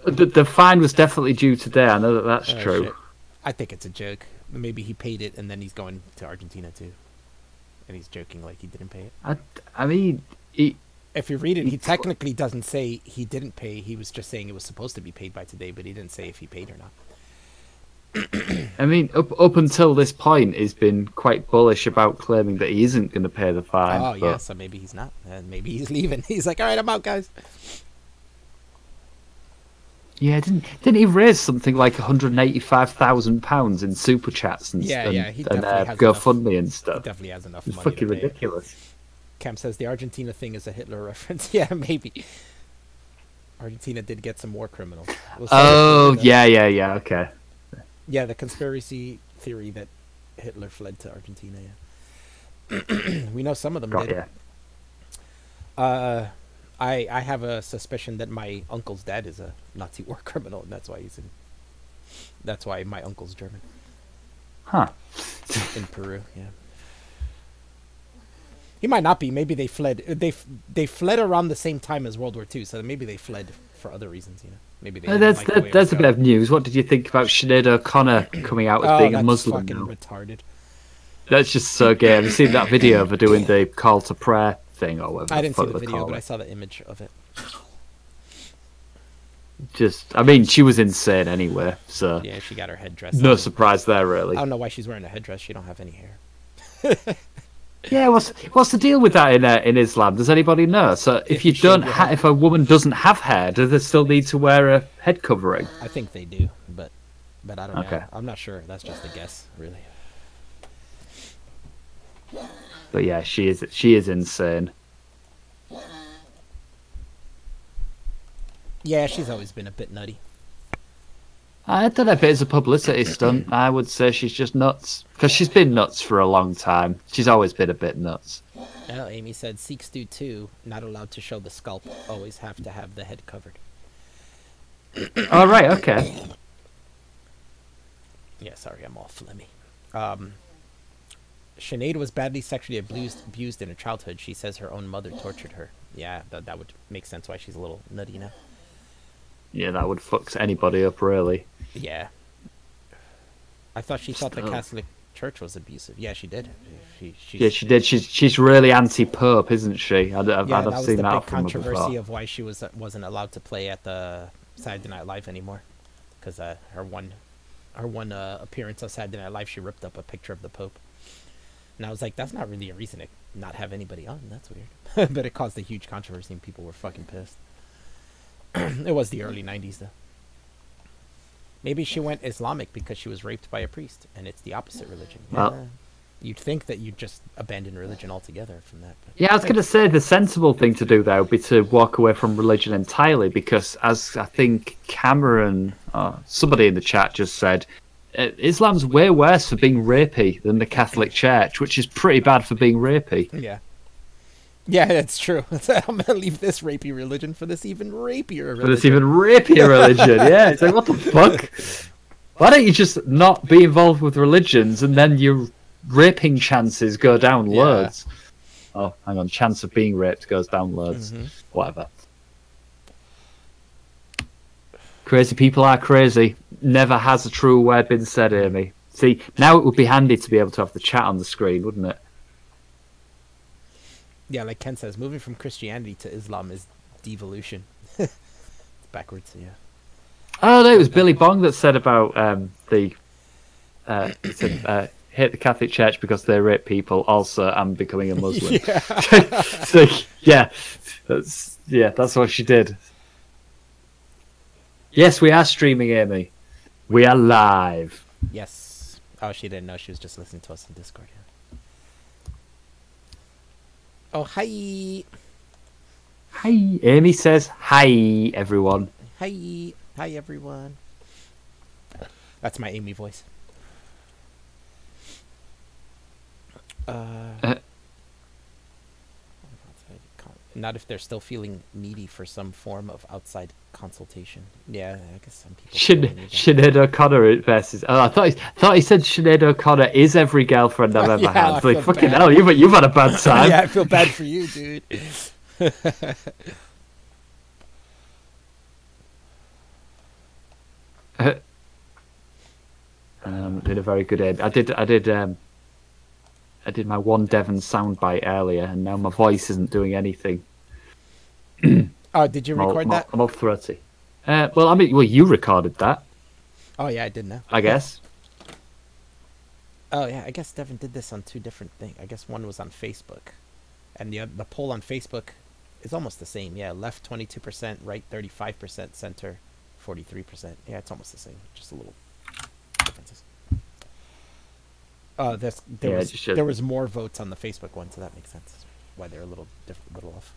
The fine was definitely due today. I know that's true. Shit. I think it's a joke. Maybe he paid it and then he's going to Argentina too, and he's joking like he didn't pay it. I mean, if you read it, he technically doesn't say he didn't pay. He was just saying it was supposed to be paid by today, but he didn't say if he paid or not. I mean, up until this point, he's been quite bullish about claiming that he isn't going to pay the fine. Oh, yeah, so maybe he's not. And maybe he's leaving. He's like, all right, I'm out, guys. Yeah, didn't he raise something like £185,000 in super chats and he definitely has GoFundMe and stuff? He definitely has enough it's money. Fucking to ridiculous. Cam says the Argentina thing is a Hitler reference. Yeah, maybe. Argentina did get some war criminals. Yeah, okay. Yeah, the conspiracy theory that Hitler fled to Argentina, yeah. We know some of them did. Yeah. I have a suspicion that my uncle's dad is a Nazi war criminal, and that's why my uncle's German. Huh. In Peru, yeah. He might not be. Maybe they fled. They fled around the same time as World War II, so maybe they fled for other reasons, you know. Maybe they there's a bit of news. What did you think about Sinead O'Connor coming out as being a Muslim fucking now? retarded. That's just so gay. Have you seen that video of her doing the call to prayer thing or whatever. I didn't see the video, but I saw the image of it. I mean, she was insane anyway, so yeah, she got her headdress. No surprise there, really. I don't know why she's wearing a headdress. She don't have any hair. Yeah, what's the deal with that in Islam? Does anybody know? So if if a woman doesn't have hair, do they still need to wear a head covering? I think they do, but I don't know. I'm not sure. That's just a guess, really. But yeah, she is insane. Yeah, she's always been a bit nutty. I don't know if it is a publicity stunt. I would say she's just nuts. Because she's been nuts for a long time. She's always been a bit nuts. Oh, Amy said Sikhs do too. Not allowed to show the scalp. Always have to have the head covered. Oh, right, okay. Yeah, sorry, I'm all phlegmy. Sinead was badly sexually abused in her childhood. She says her own mother tortured her. Yeah, that would make sense why she's a little nutty now. Yeah, that would fuck anybody up, really. Yeah. I thought she thought the Catholic Church was abusive. Yeah, she did. Yeah, she did. She's really anti-Pope, isn't she? I've that seen was the that big from her controversy before. of why she wasn't allowed to play at the Saturday Night Live anymore, because her one appearance on Saturday Night Live, she ripped up a picture of the Pope, and I was like, that's not really a reason to not have anybody on. That's weird. But it caused a huge controversy, and people were fucking pissed. It was the early 90s, though. Maybe she went Islamic because she was raped by a priest, and it's the opposite religion. Well, you'd think that you'd just abandon religion altogether from that. But yeah, I was going to say the sensible thing to do there would be to walk away from religion entirely, because as I think Cameron, somebody in the chat just said, Islam's way worse for being rapey than the Catholic Church, which is pretty bad for being rapey. Yeah. Yeah, that's true. I'm going to leave this rapey religion for this even rapier religion. For this even rapier religion, yeah. It's like, what the fuck? Why don't you just not be involved with religions, and then your raping chances go down loads? Oh, hang on. Chance of being raped goes down loads. Whatever. Crazy people are crazy. Never has a true word been said, Amy. See, now it would be handy to be able to have the chat on the screen, wouldn't it? Yeah, like Ken says, moving from Christianity to Islam is devolution. It's backwards, yeah. Oh, no, it was Billy Bong that said about hate the Catholic Church because they rape people. Also, I'm becoming a Muslim. Yeah. So, yeah, that's what she did. Yes, we are streaming, Amy. We are live. Yes. Oh, she didn't know. She was just listening to us in Discord. Yeah. Oh, hi. Hi. Amy says, hi, everyone. Hi. Hi, everyone. That's my Amy voice. Not if they're still feeling needy for some form of outside consultation. Yeah, I guess some people. Sinead O'Connor versus. Oh, I thought he said Sinead O'Connor is every girlfriend I've ever had. It's like, fucking hell, you've had a bad time. Yeah, I feel bad for you, dude. Did a very good end. I did my one Devon soundbite earlier, and now my voice isn't doing anything. Oh, did you record that? I'm all throaty. Well, you recorded that. Oh yeah, I did now. I guess. Oh yeah, I guess Devin did this on two different things. I guess one was on Facebook, and the poll on Facebook is almost the same. Yeah, left 22%, right 35%, center 43%. Yeah, it's almost the same. Just a little differences. There was more votes on the Facebook one, so that makes sense. Why they're a little off.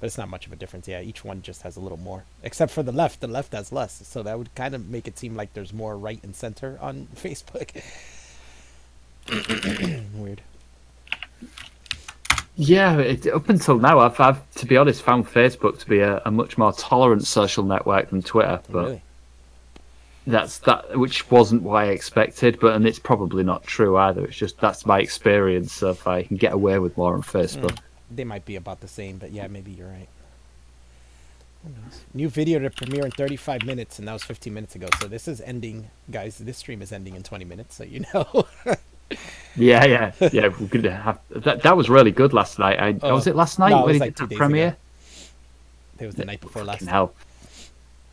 But it's not much of a difference. Yeah, each one just has a little more. Except for the left. The left has less. So that would kind of make it seem like there's more right and center on Facebook. Weird. Yeah, up until now, I've, to be honest, found Facebook to be a much more tolerant social network than Twitter. But really? Which wasn't what I expected, and it's probably not true either. It's just that's my experience of I can get away with more on Facebook. They might be about the same, but yeah, maybe you're right. Who knows? New video to premiere in 35 minutes, and that was 15 minutes ago. So this is ending, guys. This stream is ending in 20 minutes, so you know. Yeah. We're gonna have that was really good last night. Was it last night no, when he like did the 2 days premiere? ago. It was the night before last. Fucking hell.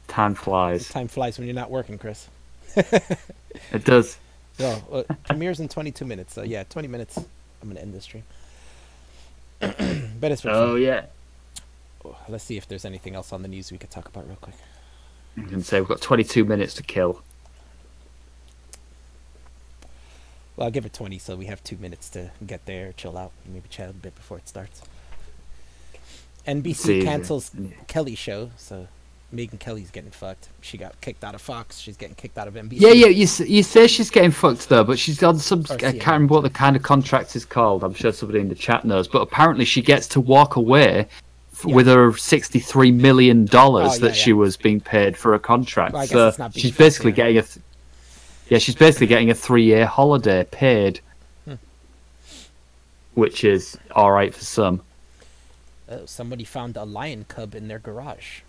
Time flies. Time flies when you're not working, Chris. It does. No, premieres in 22 minutes. So yeah, 20 minutes. I'm gonna end this stream. But it's been fun. Yeah. Let's see if there's anything else on the news we could talk about real quick. You can say we've got 22 minutes to kill. Well, I'll give it 20, so we have 2 minutes to get there, chill out, and maybe chat a bit before it starts. NBC cancels Kelly show, so Megyn Kelly's getting fucked. She got kicked out of Fox. She's getting kicked out of NBC. Yeah. You say she's getting fucked though, but she's on some. I can't remember what the kind of contract is called. I'm sure somebody in the chat knows. But apparently, she gets to walk away with her $63 million that she was being paid for a contract. Well, so she's basically getting she's basically getting a 3-year holiday paid, which is all right for some. Oh, somebody found a lion cub in their garage.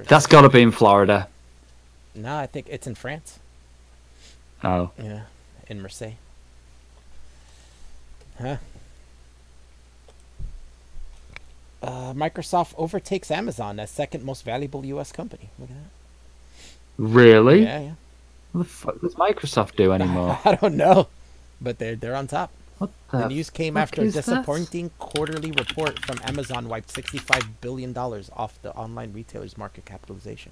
That's got to be in Florida. No, I think it's in France. Oh. Yeah, in Marseille. Huh? Microsoft overtakes Amazon as second most valuable U.S. company. Look at that. Really? Yeah. What the fuck does Microsoft do anymore? I don't know, but they're on top. What The news came after a disappointing quarterly report from Amazon wiped $65 billion off the online retailer's market capitalization.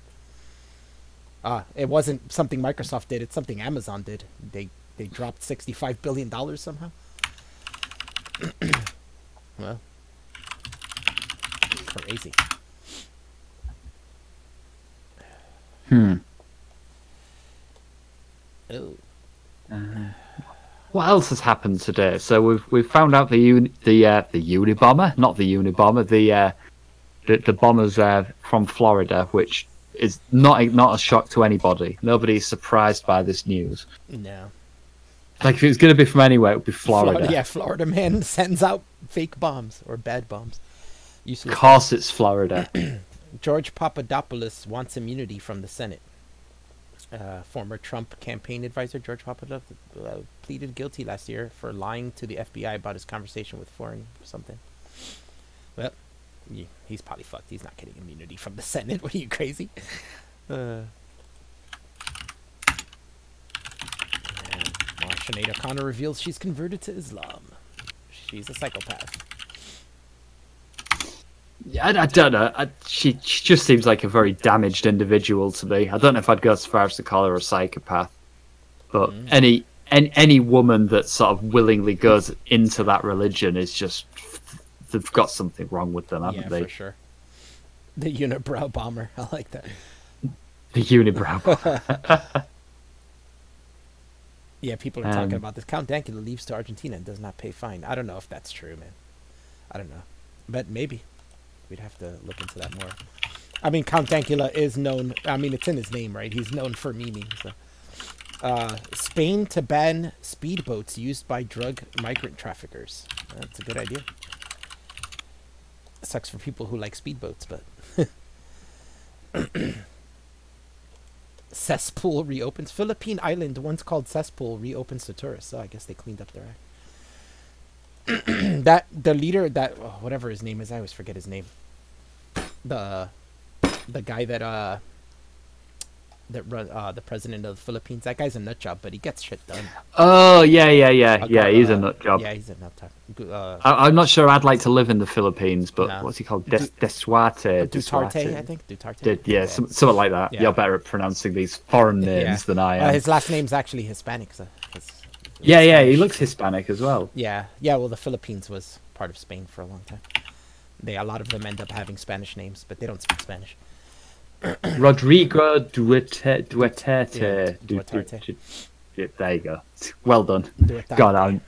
It wasn't something Microsoft did, it's something Amazon did. They dropped $65 billion somehow. Well, crazy. Oh. What else has happened today? So we've found out the Unibomber, not the Unibomber, the bombers from Florida, which is not a shock to anybody. Nobody's surprised by this news. No. Like if it was going to be from anywhere, it would be Florida. Florida man sends out fake bombs or bad bombs. Of course, it's Florida. George Papadopoulos wants immunity from the Senate. Former Trump campaign advisor George Papadopoulos pleaded guilty last year for lying to the FBI about his conversation with foreign something. Well, he's probably fucked. He's not getting immunity from the Senate. What are you, crazy? Sinead O'Connor reveals she's converted to Islam. She's a psychopath. I don't know. She just seems like a very damaged individual to me. I don't know if I'd go as far as to call her a psychopath, but any woman that sort of willingly goes into that religion is just, they've got something wrong with them, haven't they? Yeah, for sure. The unibrow bomber. I like that. The unibrow bomber. Yeah, people are talking about this. Count Dankula leaves to Argentina and does not pay fine. I don't know if that's true, man. I don't know. But maybe. We'd have to look into that more. I mean, Count Dankula is known... I mean, it's in his name, right? He's known for memeing. So. Spain to ban speedboats used by drug migrant traffickers. That's a good idea. Sucks for people who like speedboats, but... Cesspool reopens. Philippine island, once called Cesspool, reopens to tourists. So I guess they cleaned up their act. The leader, whatever his name is, I always forget his name. The guy that run the president of the Philippines. That guy's a nut job, but he gets shit done. Oh yeah. He's a nut job. Yeah, he's a nut job. I'm not sure I'd like to live in the Philippines, but what's he called? Duterte, I think. Duterte. Something like that. Yeah. You're better at pronouncing these foreign names than I am. His last name's actually Hispanic. So yeah, he looks Hispanic as well. Yeah. Well, the Philippines was part of Spain for a long time. A lot of them end up having Spanish names, but they don't speak Spanish. Rodrigo Duterte. Duterte. There you go. Well done. God,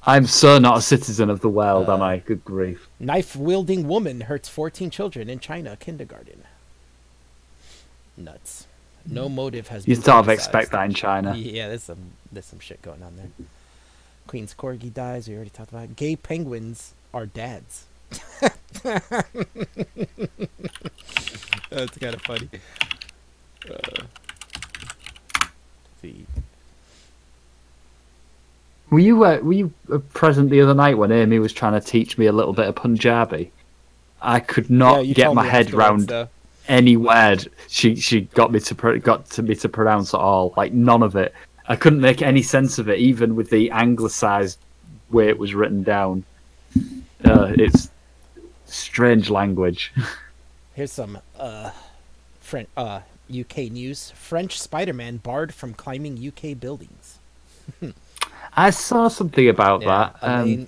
I'm so not a citizen of the world, am I? Good grief. Knife-wielding woman hurts 14 children in China kindergarten. Nuts. No motive has been. You sort of expect that in China. Yeah, there's some shit going on there. Queen's corgi dies. We already talked about it. Gay penguins are dads. That's kind of funny. See. Were you present the other night when Amy was trying to teach me a little bit of Punjabi? I could not get my head round any word she got me to pronounce at all. Like none of it. I couldn't make any sense of it, even with the anglicised way it was written down. It's strange language. Here's some UK news. French Spider-Man barred from climbing UK buildings. I saw something about that.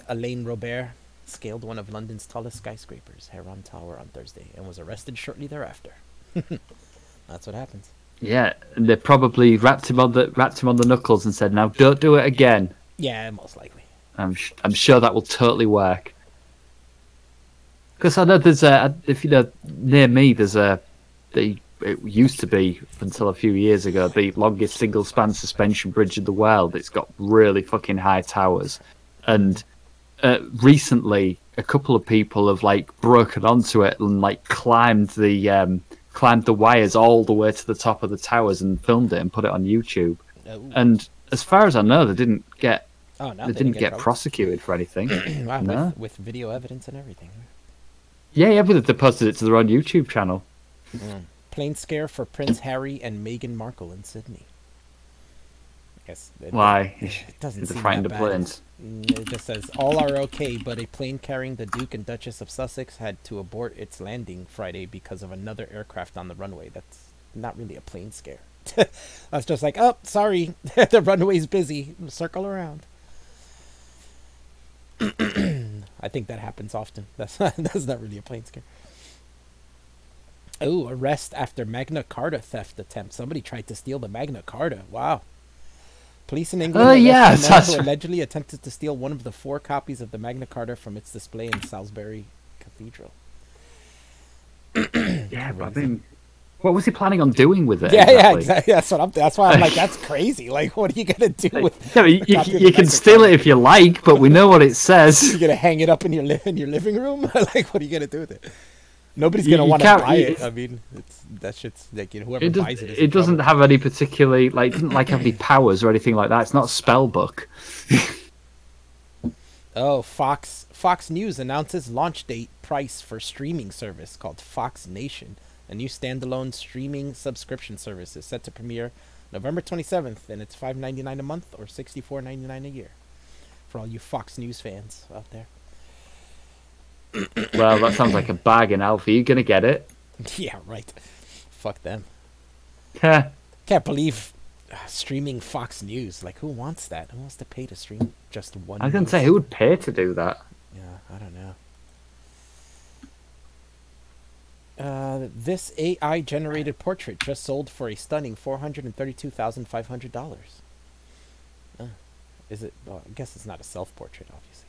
Alain Robert scaled one of London's tallest skyscrapers, Heron Tower, on Thursday, and was arrested shortly thereafter. That's what happens. Yeah, and they probably wrapped him on the knuckles and said, "Now don't do it again." Yeah, most likely. I'm sure that will totally work. Because I know there's if you know, near me there's it used to be until a few years ago the longest single span suspension bridge in the world. It's got really fucking high towers, and recently a couple of people have like broken onto it and like climbed the wires all the way to the top of the towers and filmed it and put it on YouTube. And as far as I know, they didn't get prosecuted for anything. Wow, no? with video evidence and everything. Yeah, but they posted it to their own YouTube channel. Plane scare for Prince Harry and Meghan Markle in Sydney. Yes. Why? It doesn't seem frightened that of bad. planes. It just says all are okay, but a plane carrying the Duke and Duchess of Sussex had to abort its landing Friday because of another aircraft on the runway. That's not really a plane scare. That's just like, oh, sorry, the runway's busy. Circle around. I think that happens often. That's not really a plane scare. Oh, arrest after Magna Carta theft attempt. Somebody tried to steal the Magna Carta. Wow. Police in England who allegedly attempted to steal one of the 4 copies of the Magna Carta from its display in Salisbury Cathedral. Yeah, but I mean, what was he planning on doing with it? Yeah, exactly. That's why I'm like, that's crazy. Like, what are you gonna do with? Yeah, you can steal it if you like, but we know what it says. You're gonna hang it up in your living room? Like, what are you gonna do with it? Nobody's gonna want to buy it. I mean, that shit's like, you know, whoever buys it. It doesn't have any particularly doesn't have any powers or anything like that. It's not a spell book. Oh, Fox News announces launch date price for streaming service called Fox Nation. A new standalone streaming subscription service is set to premiere November 27th, and it's $5.99 a month or $64.99 a year for all you Fox News fans out there. Well, that sounds like a bargain, Alfie. You gonna get it? Yeah, right. Fuck them. Can't believe streaming Fox News. Like, who wants that? Who wants to pay to stream just one? I was gonna say, who would pay to do that? Yeah, I don't know. This AI-generated portrait just sold for a stunning $432,500. Is it? Well, I guess it's not a self-portrait, obviously.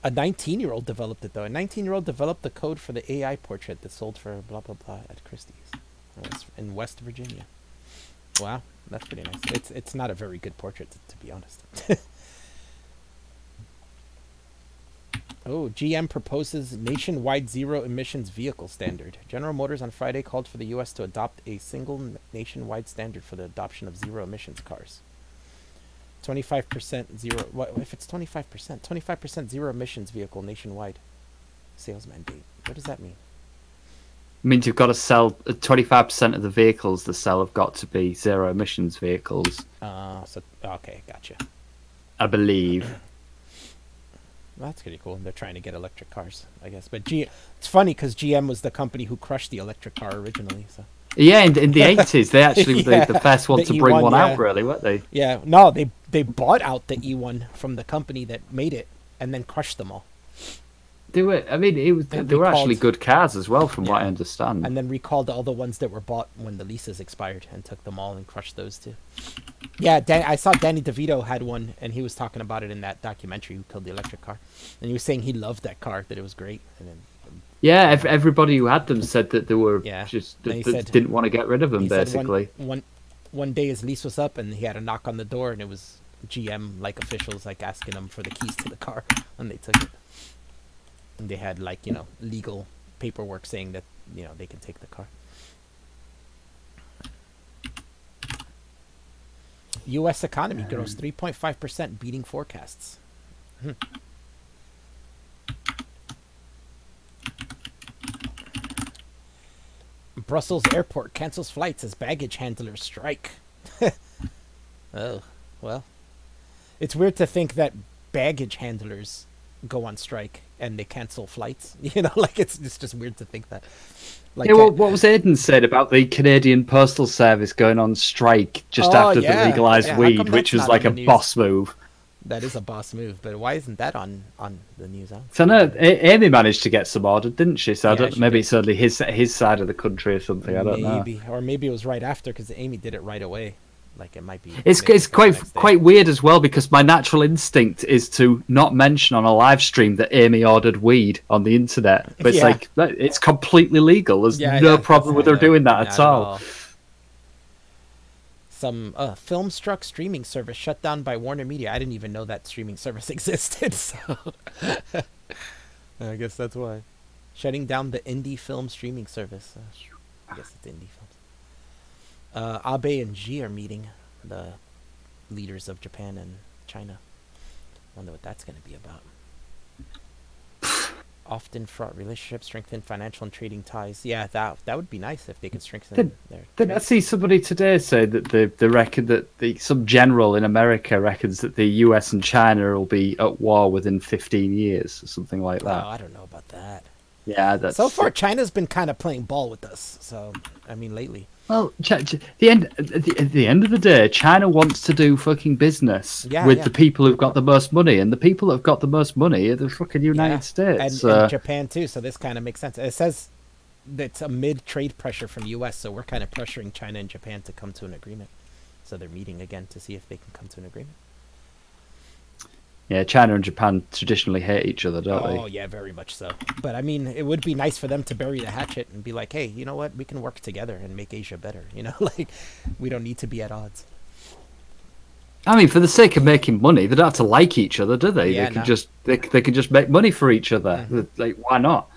A 19-year-old developed it, though. A 19-year-old developed the code for the AI portrait that sold for blah, blah, blah at Christie's in West Virginia. Wow, that's pretty nice. It's not a very good portrait, to be honest. Oh, GM proposes nationwide zero-emissions vehicle standard. General Motors on Friday called for the U.S. to adopt a single nationwide standard for the adoption of zero-emissions cars. 25% zero. What if it's 25%? 25% zero emissions vehicle nationwide sales mandate. What does that mean? It means you've got to sell 25% of the vehicles they sell have got to be zero emissions vehicles. Okay, gotcha. I believe. Well, that's pretty cool. They're trying to get electric cars, I guess. But it's funny because GM was the company who crushed the electric car originally. So. Yeah, in the 80s, they actually were the first one to bring one out, really, weren't they? Yeah, no, they bought out the E1 from the company that made it and then crushed them all. They were, I mean, they were actually good cars as well, from what I understand. And then recalled all the ones that were bought when the leases expired and took them all and crushed those too. Yeah, I saw Danny DeVito had one, and he was talking about it in that documentary, Who Killed the Electric Car. And he was saying he loved that car, that it was great. And then, yeah, everybody who had them said that they were just didn't want to get rid of them, basically. One day his lease was up, and he had a knock on the door, and it was GM officials asking him for the keys to the car, and they took it. And they had legal paperwork saying that they can take the car. U.S. economy grows 3.5%, beating forecasts. Brussels airport cancels flights as baggage handlers strike. Oh, well. It's weird to think that baggage handlers go on strike and they cancel flights. You know, like it's just weird to think that. Like, yeah, well, what was Aidan said about the Canadian Postal Service going on strike just after the legalised weed, which was like a boss move. That is a boss move, but why isn't that on the news? So no, Amy managed to get some ordered, didn't she? So I don't, maybe it's only his side of the country or something. I don't know. Or maybe it was right after because Amy did it right away. Like it might be. It's quite weird as well because my natural instinct is to not mention on a live stream that Amy ordered weed on the internet, but it's like it's completely legal. There's no problem with her doing that at all. Some film-struck streaming service shut down by Warner Media. I didn't even know that streaming service existed, so I guess that's why. Shutting down the indie film streaming service. I guess it's indie films. Abe and Xi are meeting, the leaders of Japan and China. Wonder what that's going to be about. Often fraught relationships, strengthen financial and trading ties. Yeah, that would be nice if they could strengthen their. Did I see somebody today say that they reckon that some general in America reckons that the US and China will be at war within 15 years or something like that? Oh, I don't know about that. Yeah, that's so far China's been kind of playing ball with us. So I mean, lately. Well, at the end of the day, China wants to do fucking business with the people who've got the most money, and the people that have got the most money are the fucking United States. And Japan, too, so this kind of makes sense. It says it's amid trade pressure from U.S., so we're kind of pressuring China and Japan to come to an agreement. So they're meeting again to see if they can come to an agreement. Yeah, China and Japan traditionally hate each other, don't they? Oh, yeah, very much so. But, I mean, it would be nice for them to bury the hatchet and be like, hey, you know what? We can work together and make Asia better. You know, like, we don't need to be at odds. I mean, for the sake of making money, they don't have to like each other, do they? Yeah, they can just make money for each other. Mm-hmm. Like, why not?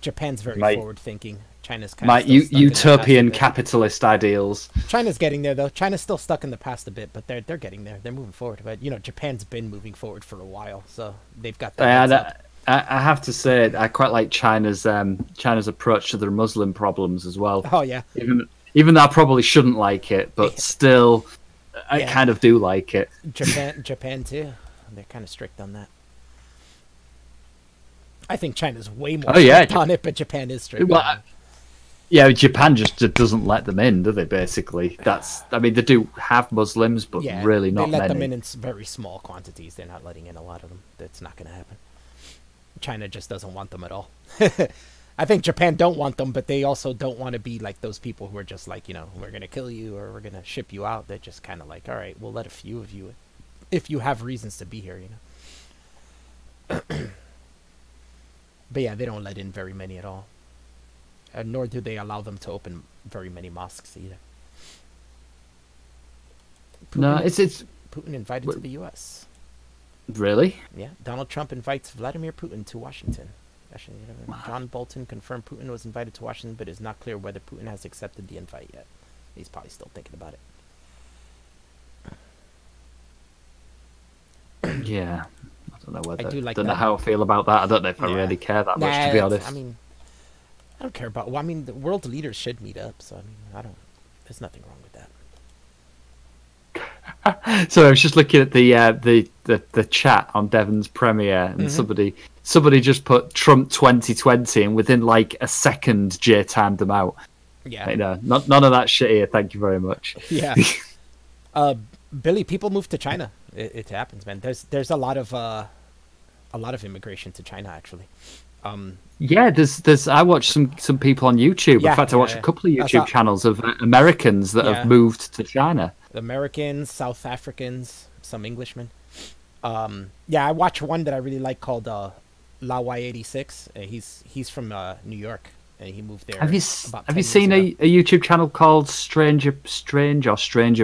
Japan's very forward-thinking. China's kind of utopian capitalist ideals. China's getting there, though. China's still stuck in the past a bit, but they're getting there. They're moving forward. But you know, Japan's been moving forward for a while, so they've got that. I have to say, I quite like China's approach to their Muslim problems as well. Oh yeah. Even though I probably shouldn't like it, but still, I kind of do like it. Japan too. They're kind of strict on that. I think China's way more strict on it, but Japan is strict. Well, yeah, Japan just doesn't let them in, do they? Basically, they do have Muslims, but really not many. They let them in very small quantities. They're not letting in a lot of them. That's not going to happen. China just doesn't want them at all. I think Japan don't want them, but they also don't want to be like those people who are just like, you know, we're going to kill you or we're going to ship you out. They're just kind of like, all right, we'll let a few of you in if you have reasons to be here, you know. But yeah, they don't let in very many at all. Nor do they allow them to open very many mosques either. Putin invited to the U.S. Really? Yeah, Donald Trump invites Vladimir Putin to Washington. John Bolton confirmed Putin was invited to Washington, but it's not clear whether Putin has accepted the invite yet. He's probably still thinking about it. Yeah, I don't know whether. I don't know how I feel about that. I don't know if I really care that much, to be honest. I mean, I don't care about. Well, I mean, the world leaders should meet up. So I mean, there's nothing wrong with that. So I was just looking at the chat on Devon's premiere, and somebody just put Trump 2020, and within like a second, Jay timed them out. Yeah, you know, none of that shit here. Thank you very much. Yeah. Billy, people move to China. It happens, man. There's a lot of immigration to China actually. Yeah, there's. I watched some people on YouTube. In fact, I watched a couple of YouTube channels of Americans that have moved to China. Americans, South Africans, some Englishmen. I watched one that I really like called Lawai86. He's from New York and he moved there. Have you seen a YouTube channel called Stranger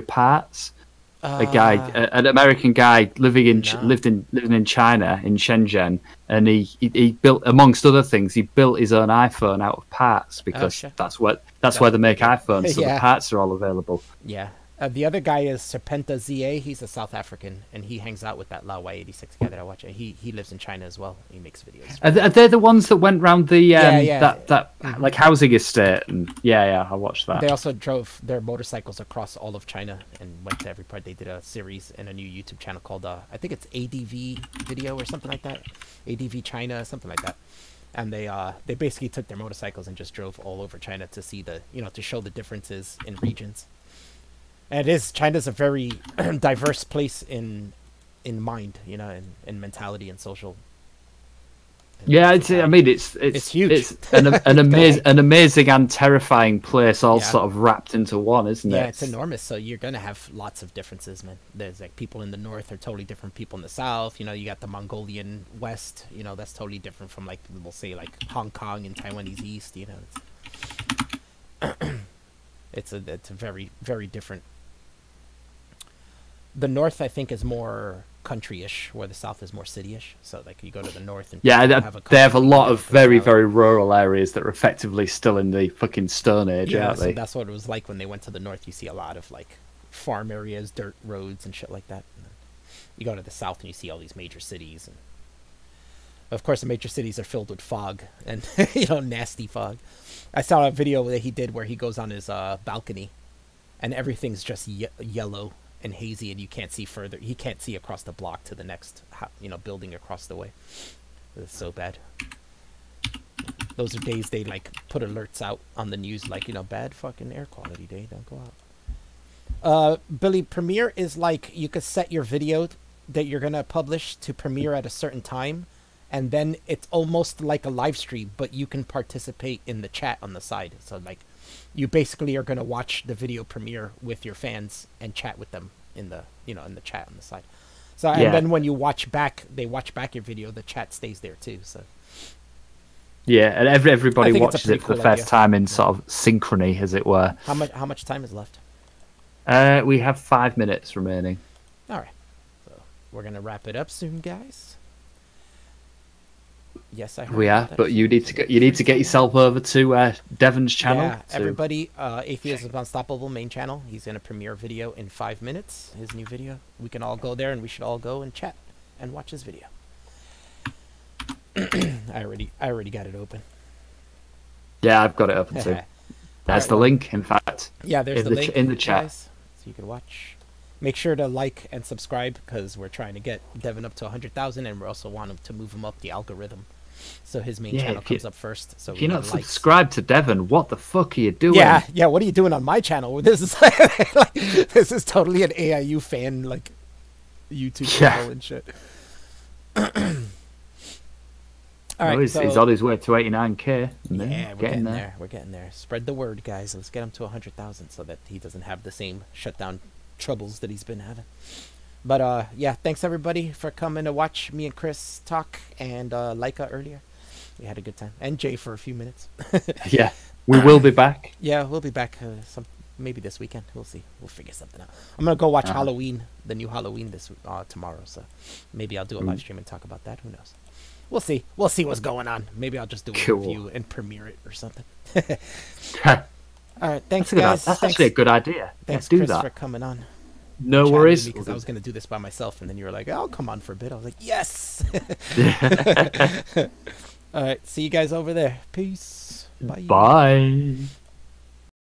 Parts? a guy, an American guy living in living in China in Shenzhen, and he built, amongst other things, he built his own iPhone out of parts because that's where they make iPhones, so the parts are all available. Yeah. The other guy is Serpenta ZA. He's a South African, and he hangs out with that Lao Y86 guy that I watch. He lives in China as well. He makes videos. Are they the ones that went round the that like housing estate? And I watched that. They also drove their motorcycles across all of China and went to every part. They did a series in a new YouTube channel called I think it's ADV Video or something like that. ADV China, something like that. And they basically took their motorcycles and just drove all over China to see to show the differences in regions. And China's a very diverse place in mind, in mentality and social. Yeah, it's huge. It's an amazing and terrifying place, all sort of wrapped into one, isn't it? Yeah, it's enormous. So you're gonna have lots of differences, man. There's like people in the north are totally different people in the south. You got the Mongolian west. That's totally different from like we'll say like Hong Kong and Taiwanese east. It's a very, very different. The north, I think, is more country-ish, where the south is more city-ish. So, like, you go to the north and they have a lot of very, very rural areas that are effectively still in the fucking Stone Age, aren't they? So that's what it was like when they went to the north. You see a lot of like farm areas, dirt roads, and shit like that. And then you go to the south and you see all these major cities, and of course, the major cities are filled with fog and nasty fog. I saw a video that he did where he goes on his balcony, and everything's just yellow and hazy, and you can't see further. He can't see across the block to the next, building across the way. It's so bad. Those are days they like put alerts out on the news, like bad fucking air quality day. Don't go out. Billy, Premiere is like you could set your video that you're gonna publish to premiere at a certain time, and then it's almost like a live stream, but you can participate in the chat on the side. So like, you basically are going to watch the video premiere with your fans and chat with them in the in the chat on the side. So and then when you watch back, they watch back your video. The chat stays there too. So yeah, and everybody watches it for the first time in sort of synchrony, as it were. How much time is left? We have 5 minutes remaining. All right, so we're gonna wrap it up soon, guys. Yes, I heard. We are, but you need to get yourself over to Devon's channel. Yeah, everybody, Atheism Unstoppable main channel. He's gonna premiere a video in 5 minutes. His new video. We can all go there, and we should all go and chat and watch his video. I already got it open. Yeah, I've got it open too. There's the link, in fact. Yeah, there's the link in the chat, guys, so you can watch. Make sure to like and subscribe because we're trying to get Devon up to 100,000, and we also want to move him up the algorithm. So his main channel comes up first. So if you're not subscribed to Devon, what the fuck are you doing? Yeah. What are you doing on my channel? This is like, this is totally an AIU fan like YouTube channel and shit. All right, he's on his way to 89K. Yeah, we're getting there. We're getting there. Spread the word, guys. Let's get him to 100,000 so that he doesn't have the same shutdown troubles that he's been having. But yeah, thanks everybody for coming to watch me and Chris talk, and Laika earlier. We had a good time, and Jay for a few minutes. Yeah, we will be back. Yeah, we'll be back maybe this weekend. We'll see. We'll figure something out. I'm gonna go watch Halloween, the new Halloween tomorrow. So maybe I'll do a live stream and talk about that. Who knows? We'll see. We'll see what's going on. Maybe I'll just do a review and premiere it or something. All right, thanks guys. That's actually a good idea. Thanks, do Chris, that. for coming on. No worries. Because I was going to do this by myself, and then you were like, "Oh, come on for a bit." I was like, "Yes." All right, see you guys over there. Peace. Bye. Bye.